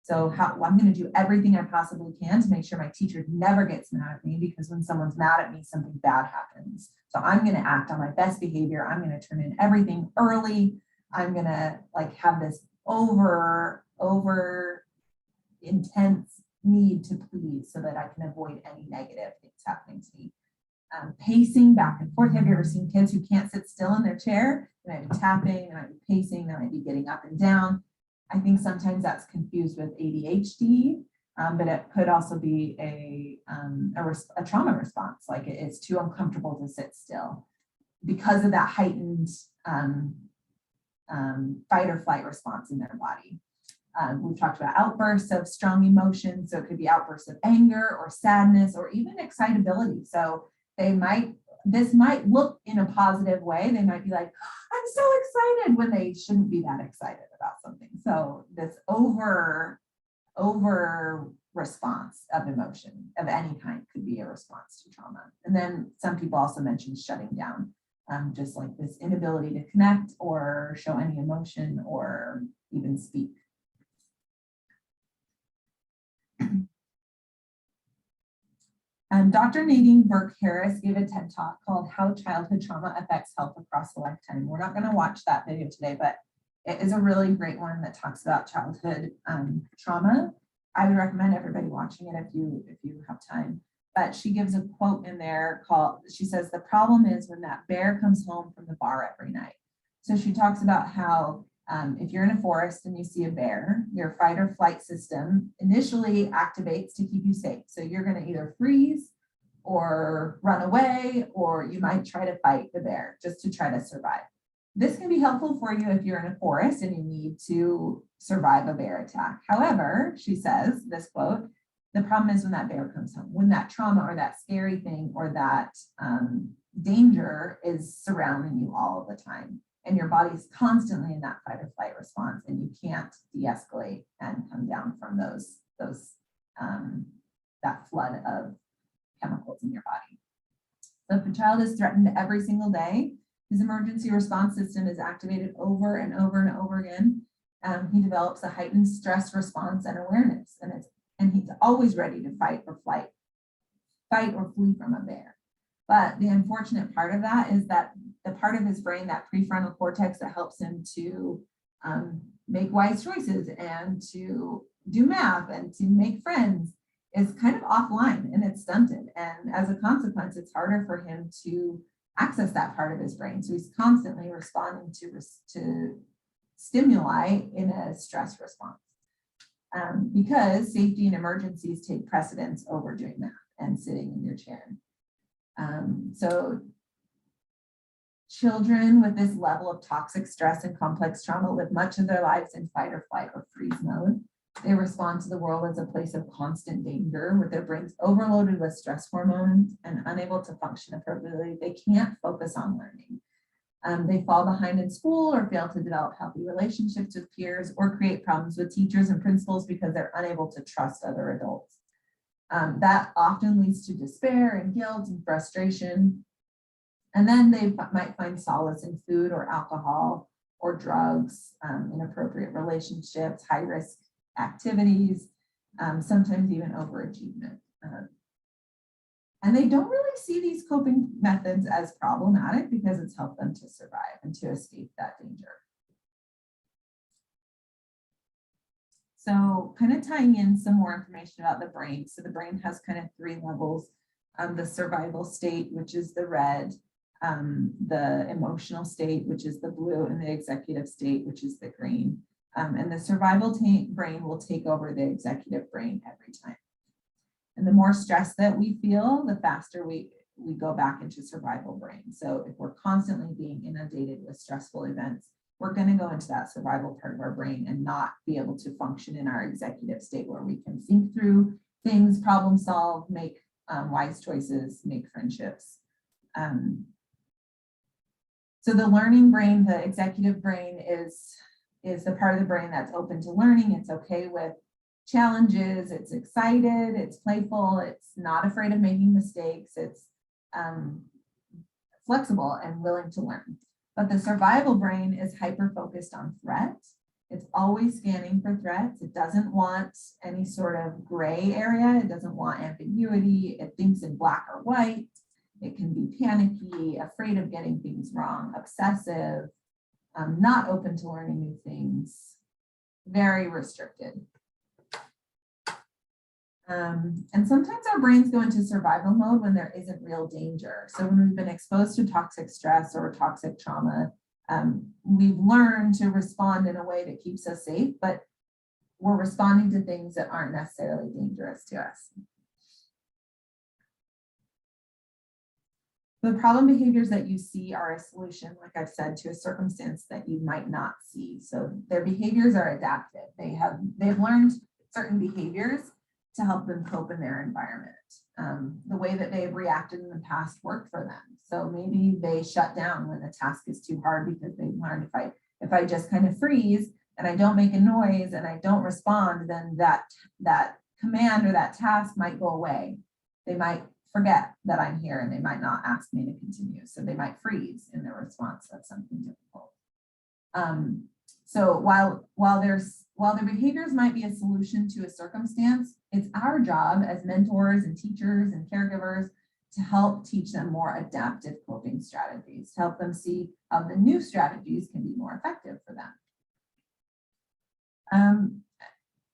So I'm going to do everything I possibly can to make sure my teacher never gets mad at me, because when someone's mad at me, something bad happens. So I'm going to act on my best behavior. I'm going to turn in everything early. I'm going to like have this over intense need to please so that I can avoid any negative things happening to me. Pacing back and forth. Have you ever seen kids who can't sit still in their chair? They might be tapping, they might be pacing, they might be getting up and down. I think sometimes that's confused with ADHD, but it could also be a trauma response. Like it's too uncomfortable to sit still because of that heightened fight or flight response in their body. We've talked about outbursts of strong emotions. So it could be outbursts of anger or sadness or even excitability. So this might look in a positive way. They might be like, I'm so excited, when they shouldn't be that excited about something. So this over response of emotion of any kind could be a response to trauma. And then some people also mentioned shutting down, just like this inability to connect or show any emotion or even speak. Dr. Nadine Burke-Harris gave a TED Talk called How Childhood Trauma Affects Health Across a Lifetime. We're not going to watch that video today, but it is a really great one that talks about childhood trauma. I would recommend everybody watching it if you have time. But she gives a quote in there she says, the problem is when that bear comes home from the bar every night. So she talks about how if you're in a forest and you see a bear, your fight or flight system initially activates to keep you safe. So you're going to either freeze or run away, or you might try to fight the bear just to try to survive. This can be helpful for you if you're in a forest and you need to survive a bear attack. However, she says, this quote, the problem is when that bear comes home, when that trauma or that scary thing or that danger is surrounding you all of the time. And your body's constantly in that fight or flight response, and you can't de-escalate and come down from that flood of chemicals in your body. So if a child is threatened every single day, his emergency response system is activated over and over and over again. He develops a heightened stress response and awareness, and he's always ready to fight or flight or flee from a bear. But the unfortunate part of that is that the part of his brain, that prefrontal cortex that helps him to make wise choices and to do math and to make friends, is kind of offline and it's stunted. And as a consequence, it's harder for him to access that part of his brain. So he's constantly responding to stimuli in a stress response because safety and emergencies take precedence over doing math and sitting in your chair. So children with this level of toxic stress and complex trauma live much of their lives in fight or flight or freeze mode. They respond to the world as a place of constant danger, with their brains overloaded with stress hormones and unable to function appropriately. They can't focus on learning. They fall behind in school or fail to develop healthy relationships with peers or create problems with teachers and principals because they're unable to trust other adults. That often leads to despair and guilt and frustration. And then they might find solace in food or alcohol or drugs, inappropriate relationships, high-risk activities, sometimes even overachievement. And they don't really see these coping methods as problematic because it's helped them to survive and to escape that danger. So kind of tying in some more information about the brain. So the brain has kind of three levels: the survival state, which is the red, the emotional state, which is the blue, and the executive state, which is the green. And the survival brain will take over the executive brain every time. And the more stress that we feel, the faster we go back into survival brain. So if we're constantly being inundated with stressful events, we're going to go into that survival part of our brain and not be able to function in our executive state where we can think through things, problem solve, make wise choices, make friendships. So the learning brain, the executive brain is the part of the brain that's open to learning. It's okay with challenges. It's excited. It's playful. It's not afraid of making mistakes. It's flexible and willing to learn. But the survival brain is hyper-focused on threat. It's always scanning for threats. It doesn't want any sort of gray area. It doesn't want ambiguity. It thinks in black or white. It can be panicky, afraid of getting things wrong, obsessive, not open to learning new things, very restricted. And sometimes our brains go into survival mode when there isn't real danger. So when we've been exposed to toxic stress or toxic trauma, we've learned to respond in a way that keeps us safe, but we're responding to things that aren't necessarily dangerous to us. The problem behaviors that you see are a solution, like I've said, to a circumstance that you might not see. So their behaviors are adaptive. They've learned certain behaviors to help them cope in their environment. The way that they've reacted in the past worked for them. So maybe they shut down when the task is too hard because they've learned if I just kind of freeze and I don't make a noise and I don't respond, then that command or that task might go away. They might forget that I'm here and they might not ask me to continue. So they might freeze in their response of something difficult. So while their behaviors might be a solution to a circumstance, it's our job as mentors and teachers and caregivers to help teach them more adaptive coping strategies, to help them see how the new strategies can be more effective for them.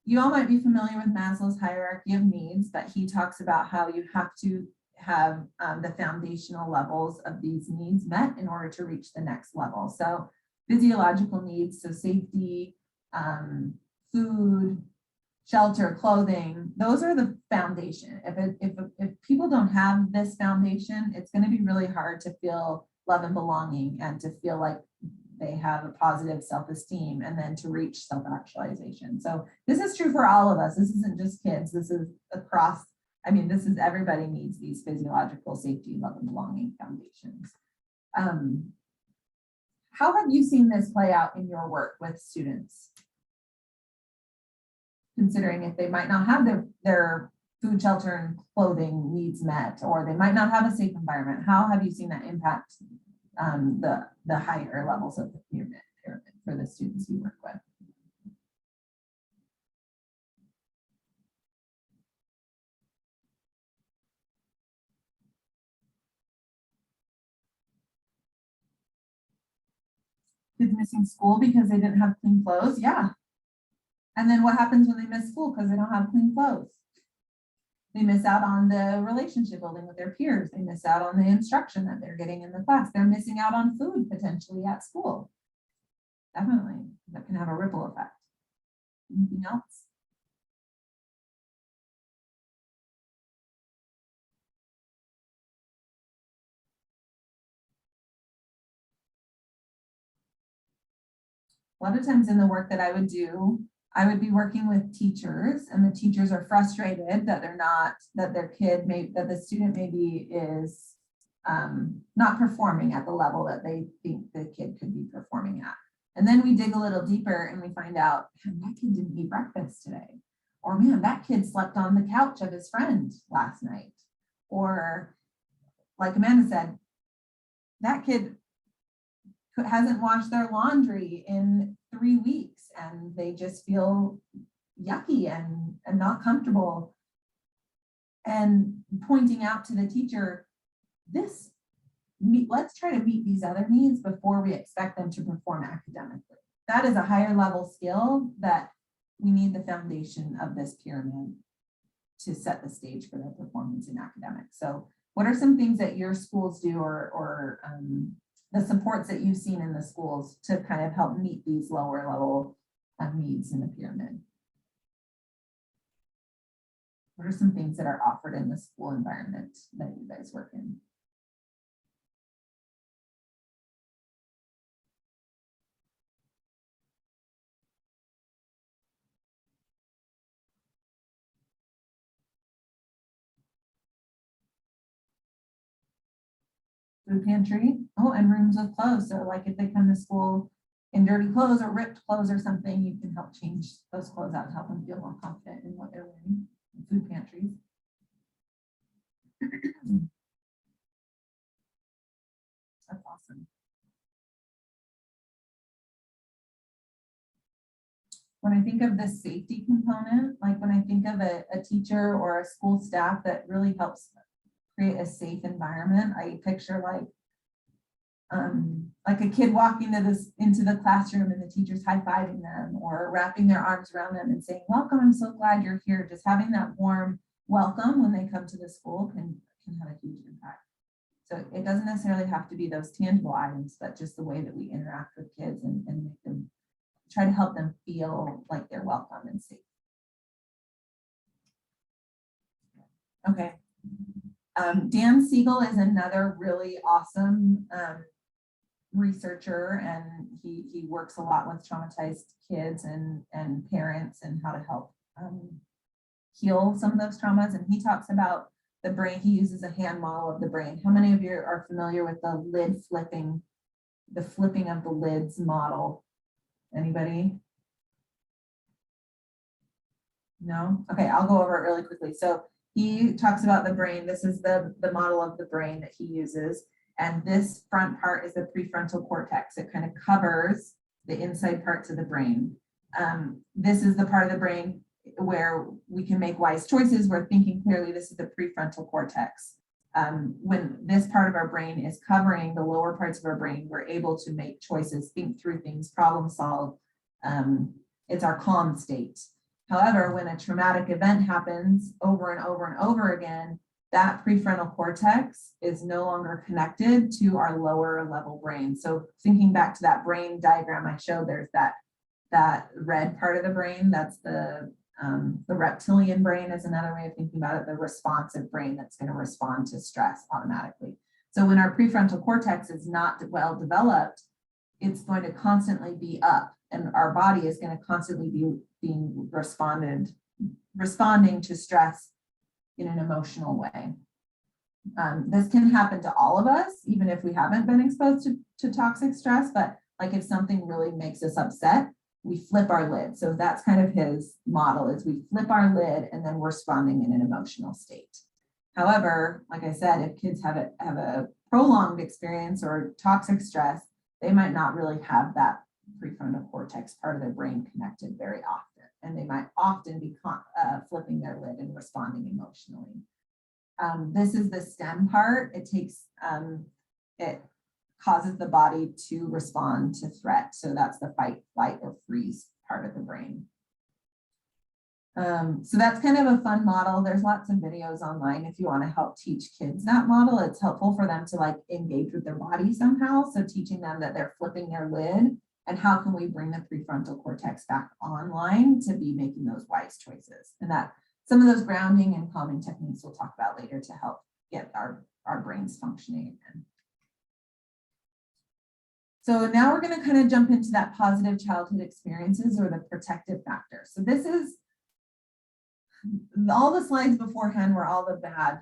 You all might be familiar with Maslow's hierarchy of needs, but he talks about how you have to have the foundational levels of these needs met in order to reach the next level. So physiological needs, so safety, food, shelter, clothing, those are the foundation. If people don't have this foundation, it's going to be really hard to feel love and belonging and to feel like they have a positive self-esteem and then to reach self-actualization. So this is true for all of us. This isn't just kids. This is across, this is everybody needs these physiological safety, love and belonging foundations. How have you seen this play out in your work with students? Considering if they might not have their food, shelter, and clothing needs met, or they might not have a safe environment, how have you seen that impact the higher levels of the pyramid for the students you work with? Kids missing school because they didn't have clean clothes? Yeah. And then what happens when they miss school because they don't have clean clothes? They miss out on the relationship building with their peers. They miss out on the instruction that they're getting in the class. They're missing out on food potentially at school. Definitely, that can have a ripple effect. Anything else? A lot of times in the work that I would do, I would be working with teachers, and the teachers are frustrated that that the student maybe is not performing at the level that they think the kid could be performing at. And then we dig a little deeper and we find out, man, that kid didn't eat breakfast today. Or man, that kid slept on the couch of his friend last night. Or like Amanda said, that kid hasn't washed their laundry in 3 weeks and they just feel yucky and not comfortable. And pointing out to the teacher, let's try to meet these other needs before we expect them to perform academically. That is a higher level skill that we need the foundation of this pyramid to set the stage for their performance in academics. So what are some things that your schools do or the supports that you've seen in the schools to kind of help meet these lower level needs in the pyramid? What are some things that are offered in the school environment that you guys work in? Food pantry. Oh, and rooms with clothes. So like if they come to school in dirty clothes or ripped clothes or something, you can help change those clothes out to help them feel more confident in what they're wearing. Food pantries. That's awesome. when I think of the safety component, like when I think of a teacher or a school staff that really helps create a safe environment, I picture like a kid walking into the classroom and the teacher's high-fiving them or wrapping their arms around them and saying, welcome, I'm so glad you're here. Just having that warm welcome when they come to the school can have a huge impact. So it doesn't necessarily have to be those tangible items, but just the way that we interact with kids and make them try to help them feel like they're welcome and safe. Okay. Dan Siegel is another really awesome researcher, and he works a lot with traumatized kids and parents and how to help heal some of those traumas. And he talks about the brain. He uses a hand model of the brain. How many of you are familiar with the lid flipping, the flipping of the lids model? Anybody? No? Okay, I'll go over it really quickly. So he talks about the brain. This is the model of the brain that he uses. And this front part is the prefrontal cortex. It kind of covers the inside parts of the brain. This is the part of the brain where we can make wise choices. We're thinking clearly. This is the prefrontal cortex. When this part of our brain is covering the lower parts of our brain, we're able to make choices, think through things, problem solve. It's our calm state. However, when a traumatic event happens over and over and over again, that prefrontal cortex is no longer connected to our lower level brain. So thinking back to that brain diagram I showed, there's that red part of the brain. That's the reptilian brain is another way of thinking about it, the responsive brain that's going to respond to stress automatically. So when our prefrontal cortex is not well developed, it's going to constantly be up, and our body is going to constantly be responding to stress in an emotional way. This can happen to all of us, even if we haven't been exposed to toxic stress, but like if something really makes us upset, we flip our lid. So that's kind of his model, is we flip our lid and then we're responding in an emotional state. However, like I said, if kids have a prolonged experience or toxic stress, they might not really have that prefrontal cortex part of their brain connected very often. And they might often be flipping their lid and responding emotionally. This is the stem part. It causes the body to respond to threat. So that's the fight, flight, or freeze part of the brain. So that's kind of a fun model. There's lots of videos online if you want to help teach kids that model. It's helpful for them to like engage with their body somehow. So teaching them that they're flipping their lid, and how can we bring the prefrontal cortex back online to be making those wise choices. And that some of those grounding and calming techniques we'll talk about later to help get our brains functioning again. So now we're going to kind of jump into that positive childhood experiences or the protective factor. So this is all the slides beforehand were all the bad,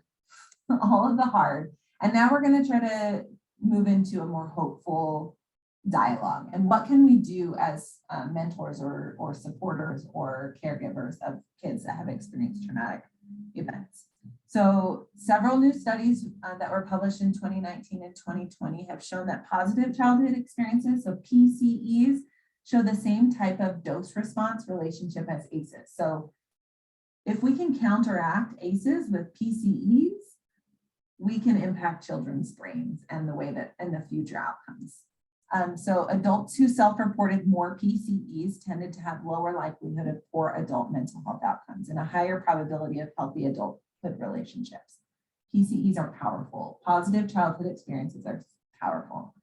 all of the hard. And now we're going to try to move into a more hopeful dialogue. And what can we do as mentors or supporters or caregivers of kids that have experienced traumatic events? So several new studies that were published in 2019 and 2020 have shown that positive childhood experiences, so PCEs, show the same type of dose response relationship as ACEs. So if we can counteract ACEs with PCEs, we can impact children's brains and the way that and the future outcomes. So adults who self-reported more PCEs tended to have lower likelihood of poor adult mental health outcomes and a higher probability of healthy adulthood relationships. PCEs are powerful. Positive childhood experiences are powerful.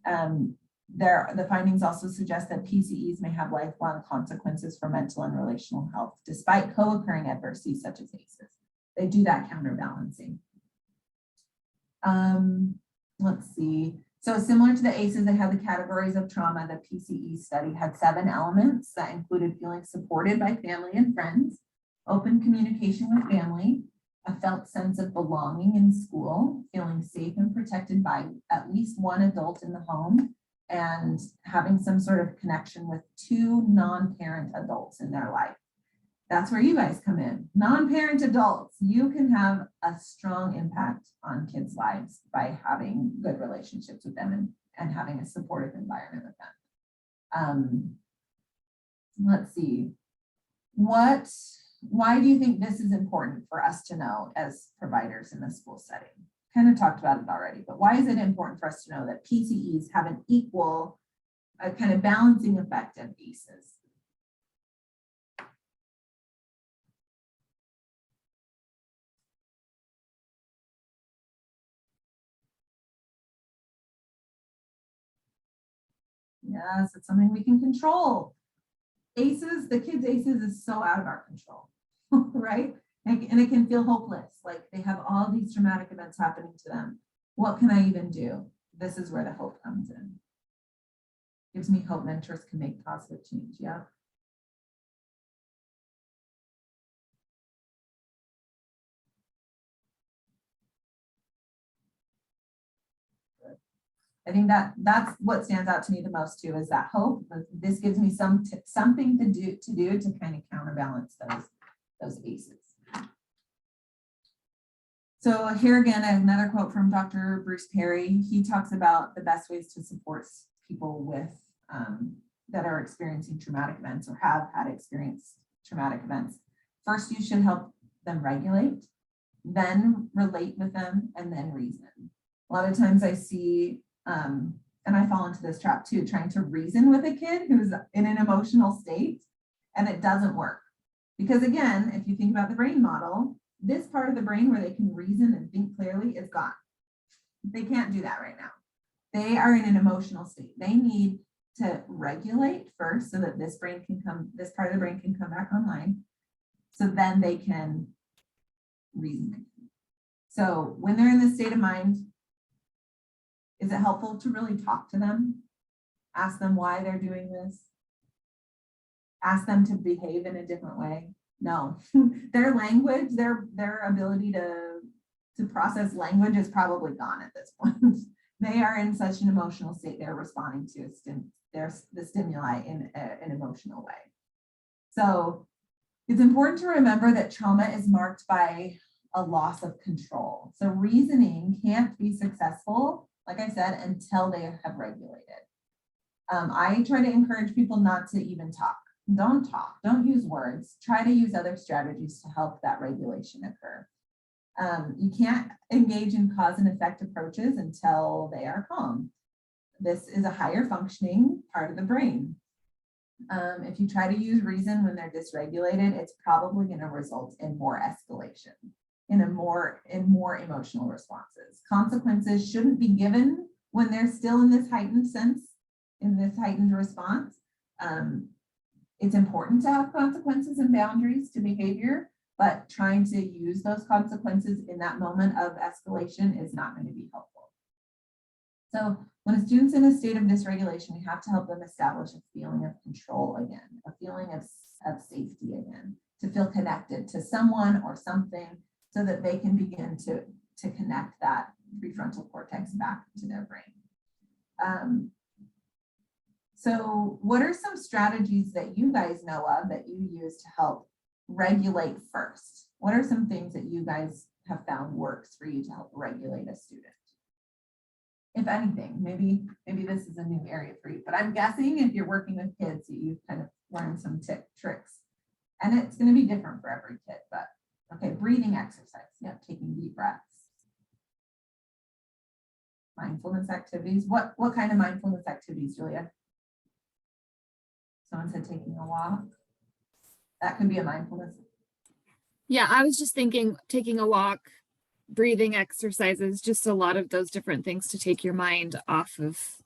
The findings also suggest that PCEs may have lifelong consequences for mental and relational health, despite co-occurring adversities such as ACEs. They do that counterbalancing. Let's see. So similar to the ACEs, they have the categories of trauma. The PCE study had 7 elements that included feeling supported by family and friends, open communication with family, a felt sense of belonging in school, feeling safe and protected by at least one adult in the home, and having some sort of connection with 2 non-parent adults in their life. That's where you guys come in. Non-parent adults, you can have a strong impact on kids' lives by having good relationships with them and having a supportive environment with them. let's see. Why do you think this is important for us to know as providers in the school setting? Kind of talked about it already, but why is it important for us to know that PCEs have an equal, a kind of balancing effect of ACEs? Yes, it's something we can control. ACEs, the kids' ACEs is so out of our control, right? And it can feel hopeless, like they have all these traumatic events happening to them. What can I even do? This is where the hope comes in. Gives me hope mentors can make positive change, yeah. I think that's what stands out to me the most too, is that hope. This gives me something to do to kind of counterbalance those ACEs. So here again, I have another quote from Dr. Bruce Perry. He talks about the best ways to support people with that are experiencing traumatic events or have had experienced traumatic events. First, you should help them regulate, then relate with them, and then reason. A lot of times I see, and I fall into this trap too, trying to reason with a kid who's in an emotional state, and it doesn't work. Because again, if you think about the brain model, this part of the brain where they can reason and think clearly is gone. They can't do that right now. They are in an emotional state. They need to regulate first so that this part of the brain can come back online. So then they can reason. So when they're in this state of mind, is it helpful to really talk to them? Ask them why they're doing this. Ask them to behave in a different way. No, their language, their ability to process language is probably gone at this point. They are in such an emotional state. They're responding to the stimuli in an emotional way. So it's important to remember that trauma is marked by a loss of control. So reasoning can't be successful, like I said, until they have regulated. I try to encourage people not to even talk. Don't talk, don't use words. Try to use other strategies to help that regulation occur. You can't engage in cause and effect approaches until they are calm. This is a higher functioning part of the brain. If you try to use reason when they're dysregulated, it's probably going to result in more escalation, in more emotional responses. Consequences shouldn't be given when they're still in this heightened sense, in this heightened response. It's important to have consequences and boundaries to behavior, but trying to use those consequences in that moment of escalation is not going to be helpful. So when a student's in a state of dysregulation, we have to help them establish a feeling of control again, a feeling of safety again, to feel connected to someone or something so that they can begin to connect that prefrontal cortex back to their brain. So what are some strategies that you guys know of that you use to help regulate first? What are some things that you guys have found works for you to help regulate a student? If anything, maybe this is a new area for you, but I'm guessing if you're working with kids, you've kind of learned some tricks, and it's going to be different for every kid, but okay, breathing exercise. Yep, taking deep breaths. Mindfulness activities. What kind of mindfulness activities, Julia? Someone said taking a walk. That could be a mindfulness. Yeah, I was just thinking taking a walk, breathing exercises, just a lot of those different things to take your mind off of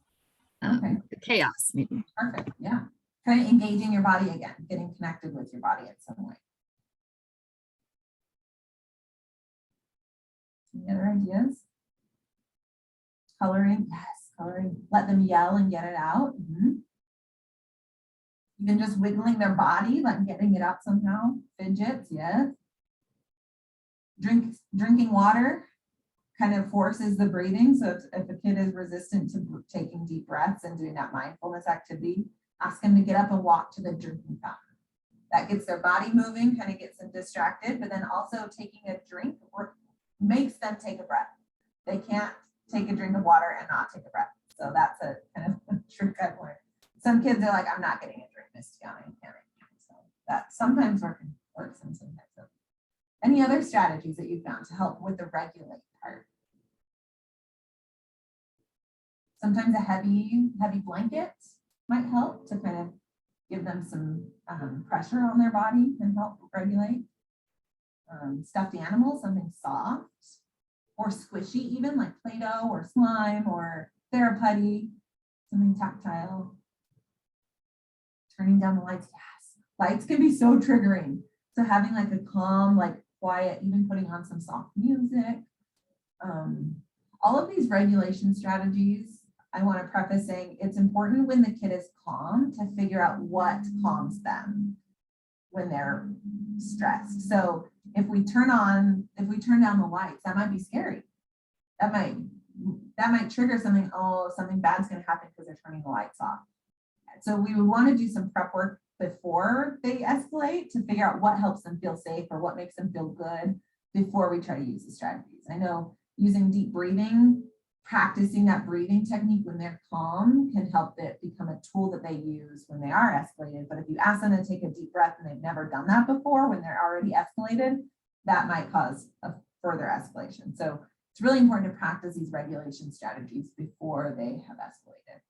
the chaos, maybe. Perfect, yeah. Kind of engaging your body again, getting connected with your body in some way. Any other ideas? Coloring, yes, coloring. Let them yell and get it out. Even just wiggling their body, like getting it out somehow. Fidgets, yes. Drinking water kind of forces the breathing. So if a kid is resistant to taking deep breaths and doing that mindfulness activity, ask them to get up and walk to the drinking fountain. That gets their body moving, kind of gets them distracted, but then also taking a drink makes them take a breath. They can't take a drink of water and not take a breath. So that's a kind of trick I've learned. Some kids are like, I'm not getting a drink, Miss Tiana, you can't make sometimes works and sometimes doesn't. Any other strategies that you found to help with the regulate part? Sometimes a heavy blanket might help to kind of give them some pressure on their body and help regulate. Stuffed animals, something soft or squishy, even like Play-Doh or slime or Theraputty, something tactile. Turning down the lights, yes. Lights can be so triggering. So having like a calm, like quiet, even putting on some soft music. All of these regulation strategies, I want to preface saying it's important when the kid is calm to figure out what calms them when they're stressed. So if we turn down the lights, that might be scary. That might trigger something. Oh, something bad's going to happen because they're turning the lights off. So we would want to do some prep work before they escalate to figure out what helps them feel safe or what makes them feel good before we try to use the strategies. I know using deep breathing, practicing that breathing technique when they're calm can help it become a tool that they use when they are escalated. But if you ask them to take a deep breath and they've never done that before when they're already escalated, that might cause a further escalation. So it's really important to practice these regulation strategies before they have escalated.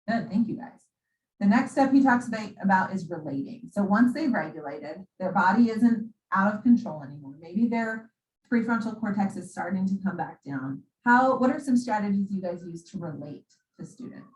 Good, thank you guys. The next step he talks about is relating. So once they've regulated, their body isn't out of control anymore. Maybe their prefrontal cortex is starting to come back down. What are some strategies you guys use to relate to students?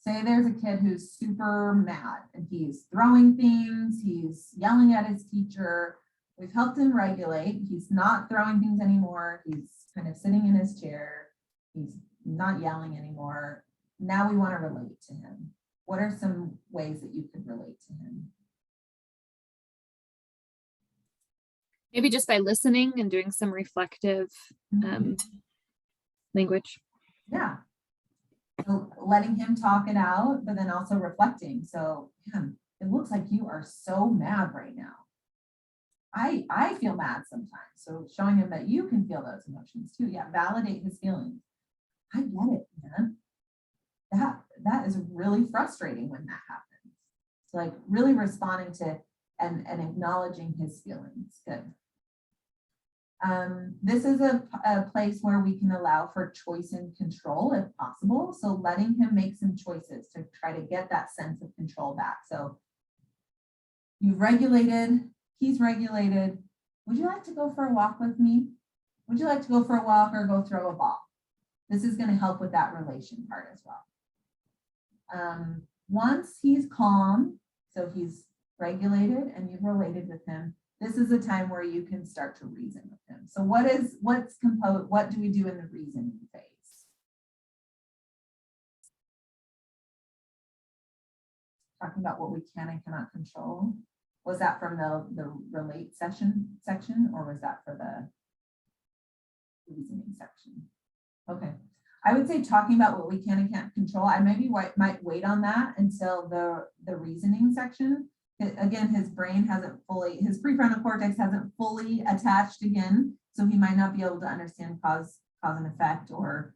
Say there's a kid who's super mad and he's throwing things, he's yelling at his teacher. We've helped him regulate. He's not throwing things anymore. He's kind of sitting in his chair. He's not yelling anymore. Now we want to relate to him. What are some ways that you could relate to him? Maybe just by listening and doing some reflective language. Yeah. So letting him talk it out, but then also reflecting. So, man, it looks like you are so mad right now. I feel mad sometimes. So showing him that you can feel those emotions too. Yeah, validate his feelings. I get it, man. That is really frustrating when that happens. So like really responding to and acknowledging his feelings. Good. This is a place where we can allow for choice and control if possible. So letting him make some choices to try to get that sense of control back. So you've regulated, he's regulated. Would you like to go for a walk with me? Would you like to go for a walk or go throw a ball? This is going to help with that relation part as well. Once he's calm, so he's regulated and you've related with him, this is a time where you can start to reason with him. So what do we do in the reasoning phase? Talking about what we can and cannot control. Was that from the relate section, or was that for the reasoning section? Okay. I would say talking about what we can and can't control. I might wait on that until the reasoning section. Again, his brain his prefrontal cortex hasn't fully attached again, so he might not be able to understand cause and effect or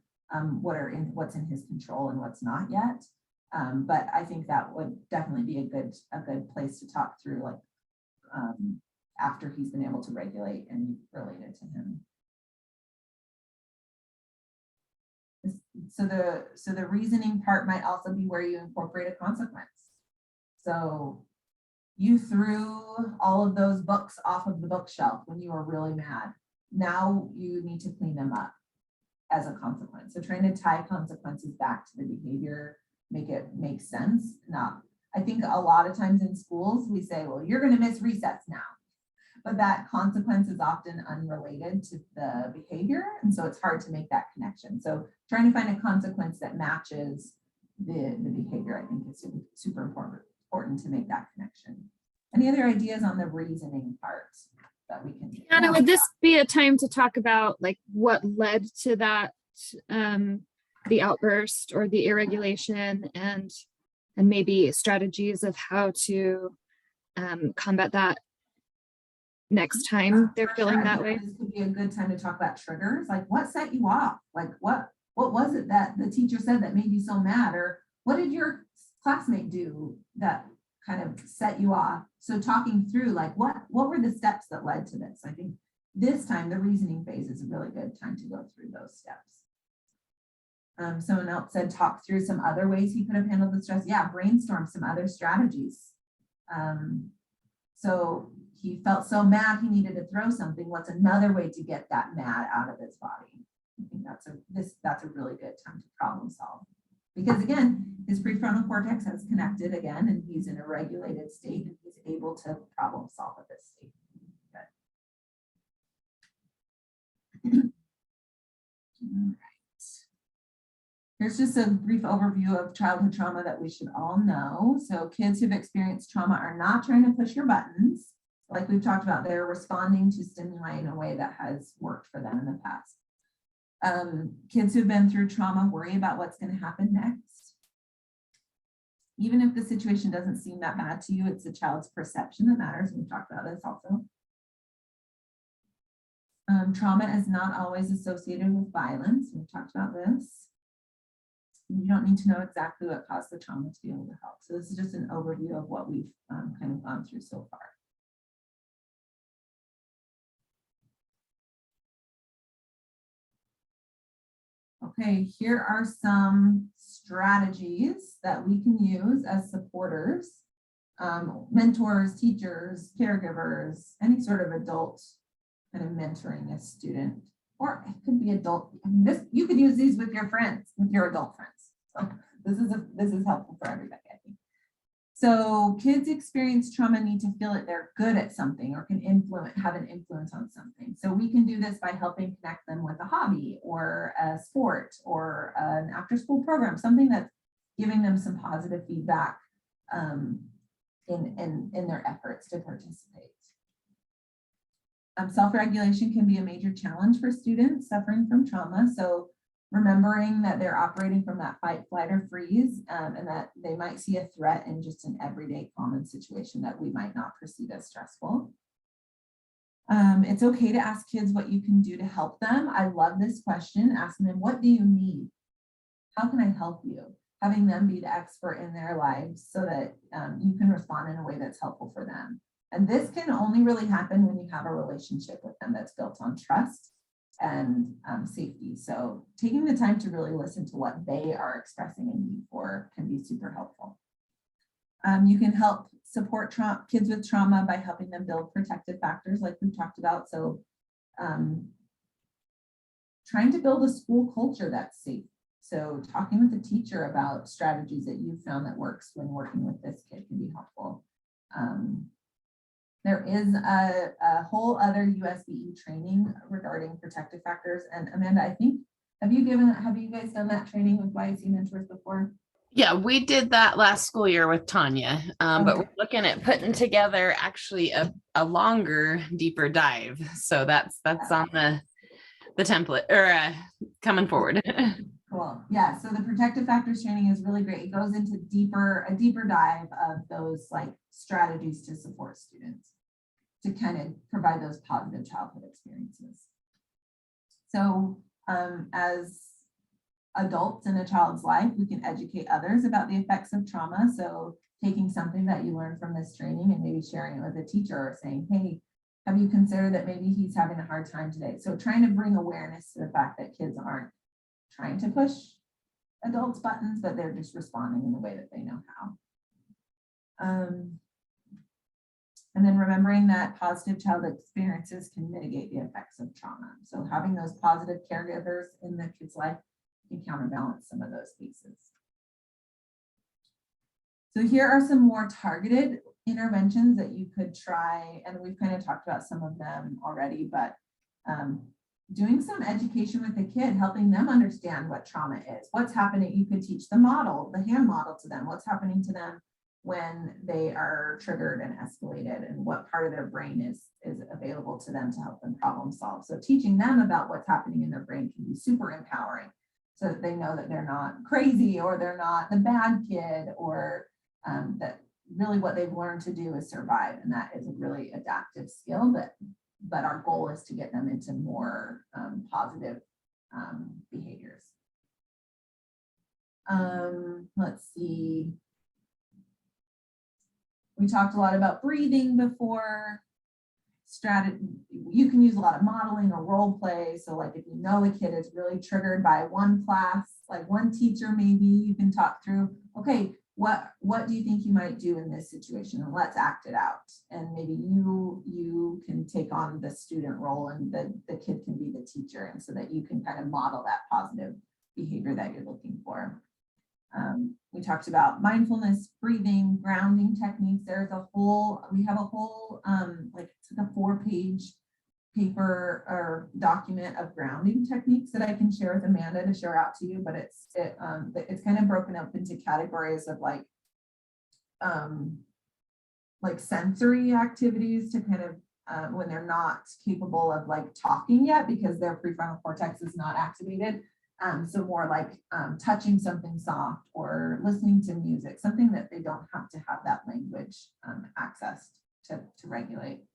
what's in his control and what's not yet. But I think that would definitely be a good place to talk through, like after he's been able to regulate and related to him. So the reasoning part might also be where you incorporate a consequence. So you threw all of those books off of the bookshelf when you were really mad. Now you need to clean them up as a consequence. So trying to tie consequences back to the behavior, make it make sense. I think a lot of times in schools we say, well, you're going to miss recess now. But that consequence is often unrelated to the behavior. And so it's hard to make that connection. So trying to find a consequence that matches the behavior, I think is super important to make that connection. Any other ideas on the reasoning part that we can do? Tiana, would this be a time to talk about like what led to that, the outburst or the irregulation and maybe strategies of how to combat that next time they're feeling that way? This could be a good time to talk about triggers. Like what set you off? Like what what was it that the teacher said that made you so mad? Or what did your classmate do that kind of set you off? So talking through like, what were the steps that led to this? I think this time, the reasoning phase is a really good time to go through those steps. Someone else said, talk through some other ways he could have handled the stress. Yeah, brainstorm some other strategies. So he felt so mad he needed to throw something. What's another way to get that mad out of his body? I think that's a really good time to problem solve. Because again, his prefrontal cortex has connected again, and he's in a regulated state, and he's able to problem solve at this state. Good. All right. Here's just a brief overview of childhood trauma that we should all know. So kids who've experienced trauma are not trying to push your buttons. Like we've talked about, they're responding to stimuli in a way that has worked for them in the past. Kids who've been through trauma worry about what's going to happen next. Even if the situation doesn't seem that bad to you, it's the child's perception that matters. We've talked about this also. Trauma is not always associated with violence. We've talked about this. You don't need to know exactly what caused the trauma to be able to help. So this is just an overview of what we've kind of gone through so far. Okay, here are some strategies that we can use as supporters, mentors, teachers, caregivers, any sort of adult kind of mentoring a student, or it could be adult. I mean, you could use these with your friends, with your adult friends. So this is helpful for everybody, I think. So kids experience trauma need to feel that they're good at something or can have an influence on something. So we can do this by helping connect them with a hobby or a sport or an after-school program, something that's giving them some positive feedback in their efforts to participate. Self-regulation can be a major challenge for students suffering from trauma. So remembering that they're operating from that fight, flight, or freeze, and that they might see a threat in just an everyday common situation that we might not perceive as stressful. It's okay to ask kids what you can do to help them. I love this question, asking them, what do you need? How can I help you? Having them be the expert in their lives so that you can respond in a way that's helpful for them. And this can only really happen when you have a relationship with them that's built on trust and safety. So taking the time to really listen to what they are expressing a need for can be super helpful. You can help support kids with trauma by helping them build protective factors like we've talked about. So trying to build a school culture that's safe. So talking with the teacher about strategies that you've found that works when working with this kid can be helpful. There is a whole other USBE training regarding protective factors. And Amanda, I think, have you guys done that training with YIC mentors before? Yeah, we did that last school year with Tanya, but we're looking at putting together actually a longer, deeper dive. So that's on the template or coming forward. Cool. Yeah. So the protective factors training is really great. It goes into a deeper dive of those like strategies to support students to kind of provide those positive childhood experiences. So as adults in a child's life, we can educate others about the effects of trauma. So taking something that you learned from this training and maybe sharing it with a teacher or saying, hey, have you considered that maybe he's having a hard time today? So trying to bring awareness to the fact that kids aren't trying to push adults' buttons, but they're just responding in the way that they know how. And then remembering that positive child experiences can mitigate the effects of trauma. So having those positive caregivers in the kid's life can counterbalance some of those pieces. So here are some more targeted interventions that you could try, and we've kind of talked about some of them already, but doing some education with the kid, helping them understand what trauma is, what's happening. You could teach the hand model to them, what's happening to them when they are triggered and escalated, and what part of their brain is available to them to help them problem solve. So teaching them about what's happening in their brain can be super empowering, so that they know that they're not crazy or they're not the bad kid, or that really what they've learned to do is survive. And that is a really adaptive skill, but our goal is to get them into more positive behaviors. Let's see. We talked a lot about breathing before. You can use a lot of modeling or role play. So like if you know a kid is really triggered by one class, like one teacher, maybe you can talk through, okay, what do you think you might do in this situation? And let's act it out. And maybe you can take on the student role and the kid can be the teacher. And so that you can kind of model that positive behavior that you're looking for. We talked about mindfulness, breathing, grounding techniques. We have a whole, like it's like a 4-page paper or document of grounding techniques that I can share with Amanda to share out to you, but it's kind of broken up into categories of like sensory activities to kind of, when they're not capable of like talking yet because their prefrontal cortex is not activated. So more like touching something soft or listening to music, something that they don't have to have that language accessed to regulate.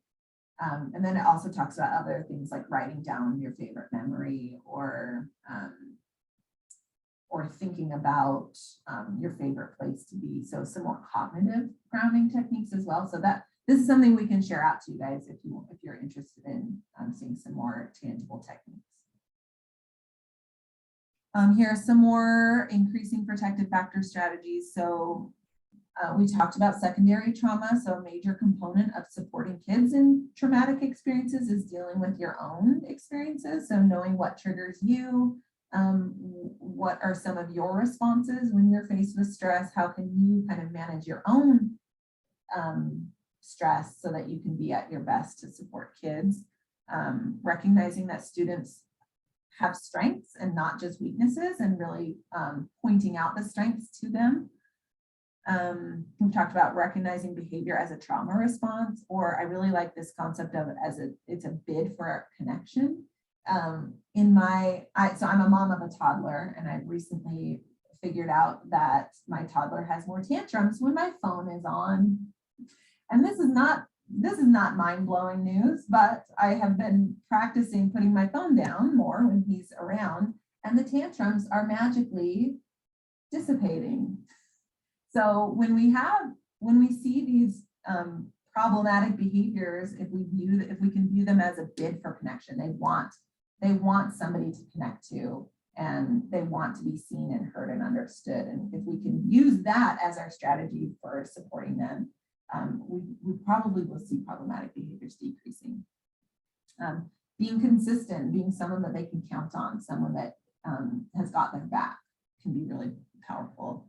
And then it also talks about other things like writing down your favorite memory or thinking about your favorite place to be. So some more cognitive grounding techniques as well. So that this is something we can share out to you guys if you're interested in seeing some more tangible techniques. Here are some more increasing protective factor strategies. So we talked about secondary trauma. So a major component of supporting kids in traumatic experiences is dealing with your own experiences. So knowing what triggers you, what are some of your responses when you're faced with stress? How can you kind of manage your own stress so that you can be at your best to support kids? Recognizing that students have strengths and not just weaknesses, and really pointing out the strengths to them. We talked about recognizing behavior as a trauma response, or I really like this concept of it as it's a bid for a connection. So I'm a mom of a toddler, and I've recently figured out that my toddler has more tantrums when my phone is on. And this is not mind-blowing news, but I have been practicing putting my phone down more when he's around, and the tantrums are magically dissipating. So when we see these problematic behaviors, if we can view them as a bid for connection, they want somebody to connect to, and they want to be seen and heard and understood. And if we can use that as our strategy for supporting them, we probably will see problematic behaviors decreasing. Being consistent, being someone that they can count on, someone that has got their back can be really powerful.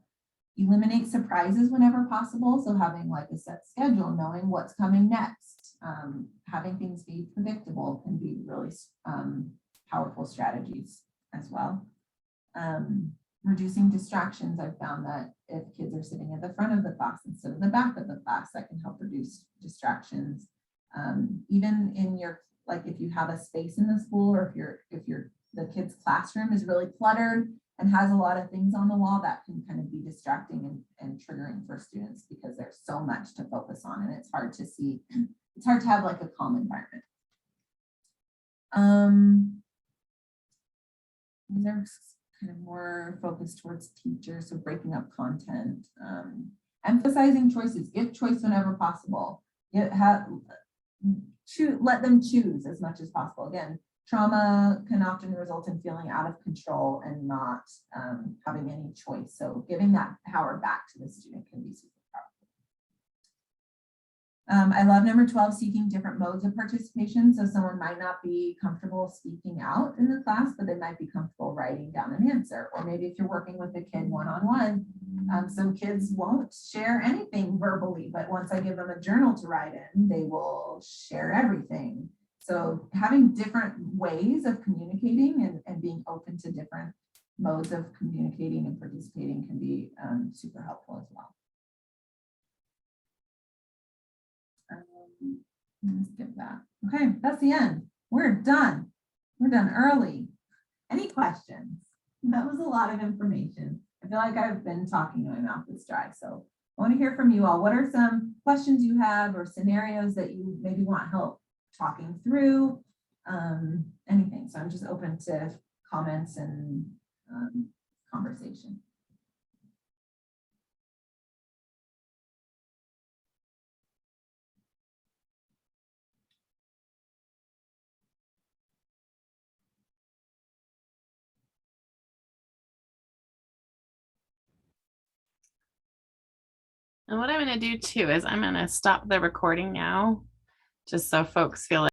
Eliminate surprises whenever possible. So having like a set schedule, knowing what's coming next, having things be predictable can be really powerful strategies as well. Reducing distractions. I've found that if kids are sitting at the front of the class instead of the back of the class, that can help reduce distractions. Even in your, like if you have a space in the school, or if the kid's classroom is really cluttered and has a lot of things on the wall, that can kind of be distracting and triggering for students because there's so much to focus on, and it's hard to see. It's hard to have like a calm environment. These are kind of more focused towards teachers, so breaking up content, emphasizing choices, give choice whenever possible. Let them choose as much as possible. Again, trauma can often result in feeling out of control and not having any choice. So giving that power back to the student can be super powerful. I love number 12, seeking different modes of participation. So someone might not be comfortable speaking out in the class, but they might be comfortable writing down an answer. Or maybe if you're working with a kid one-on-one, some kids won't share anything verbally, but once I give them a journal to write in, they will share everything. So having different ways of communicating and being open to different modes of communicating and participating can be super helpful as well. Let's get that. Okay, that's the end. We're done. We're done early. Any questions? That was a lot of information. I feel like I've been talking and my mouth is dry. So I want to hear from you all. What are some questions you have or scenarios that you maybe want help talking through? Anything. So I'm just open to comments and conversation. And what I'm going to do too is I'm going to stop the recording now, just so folks feel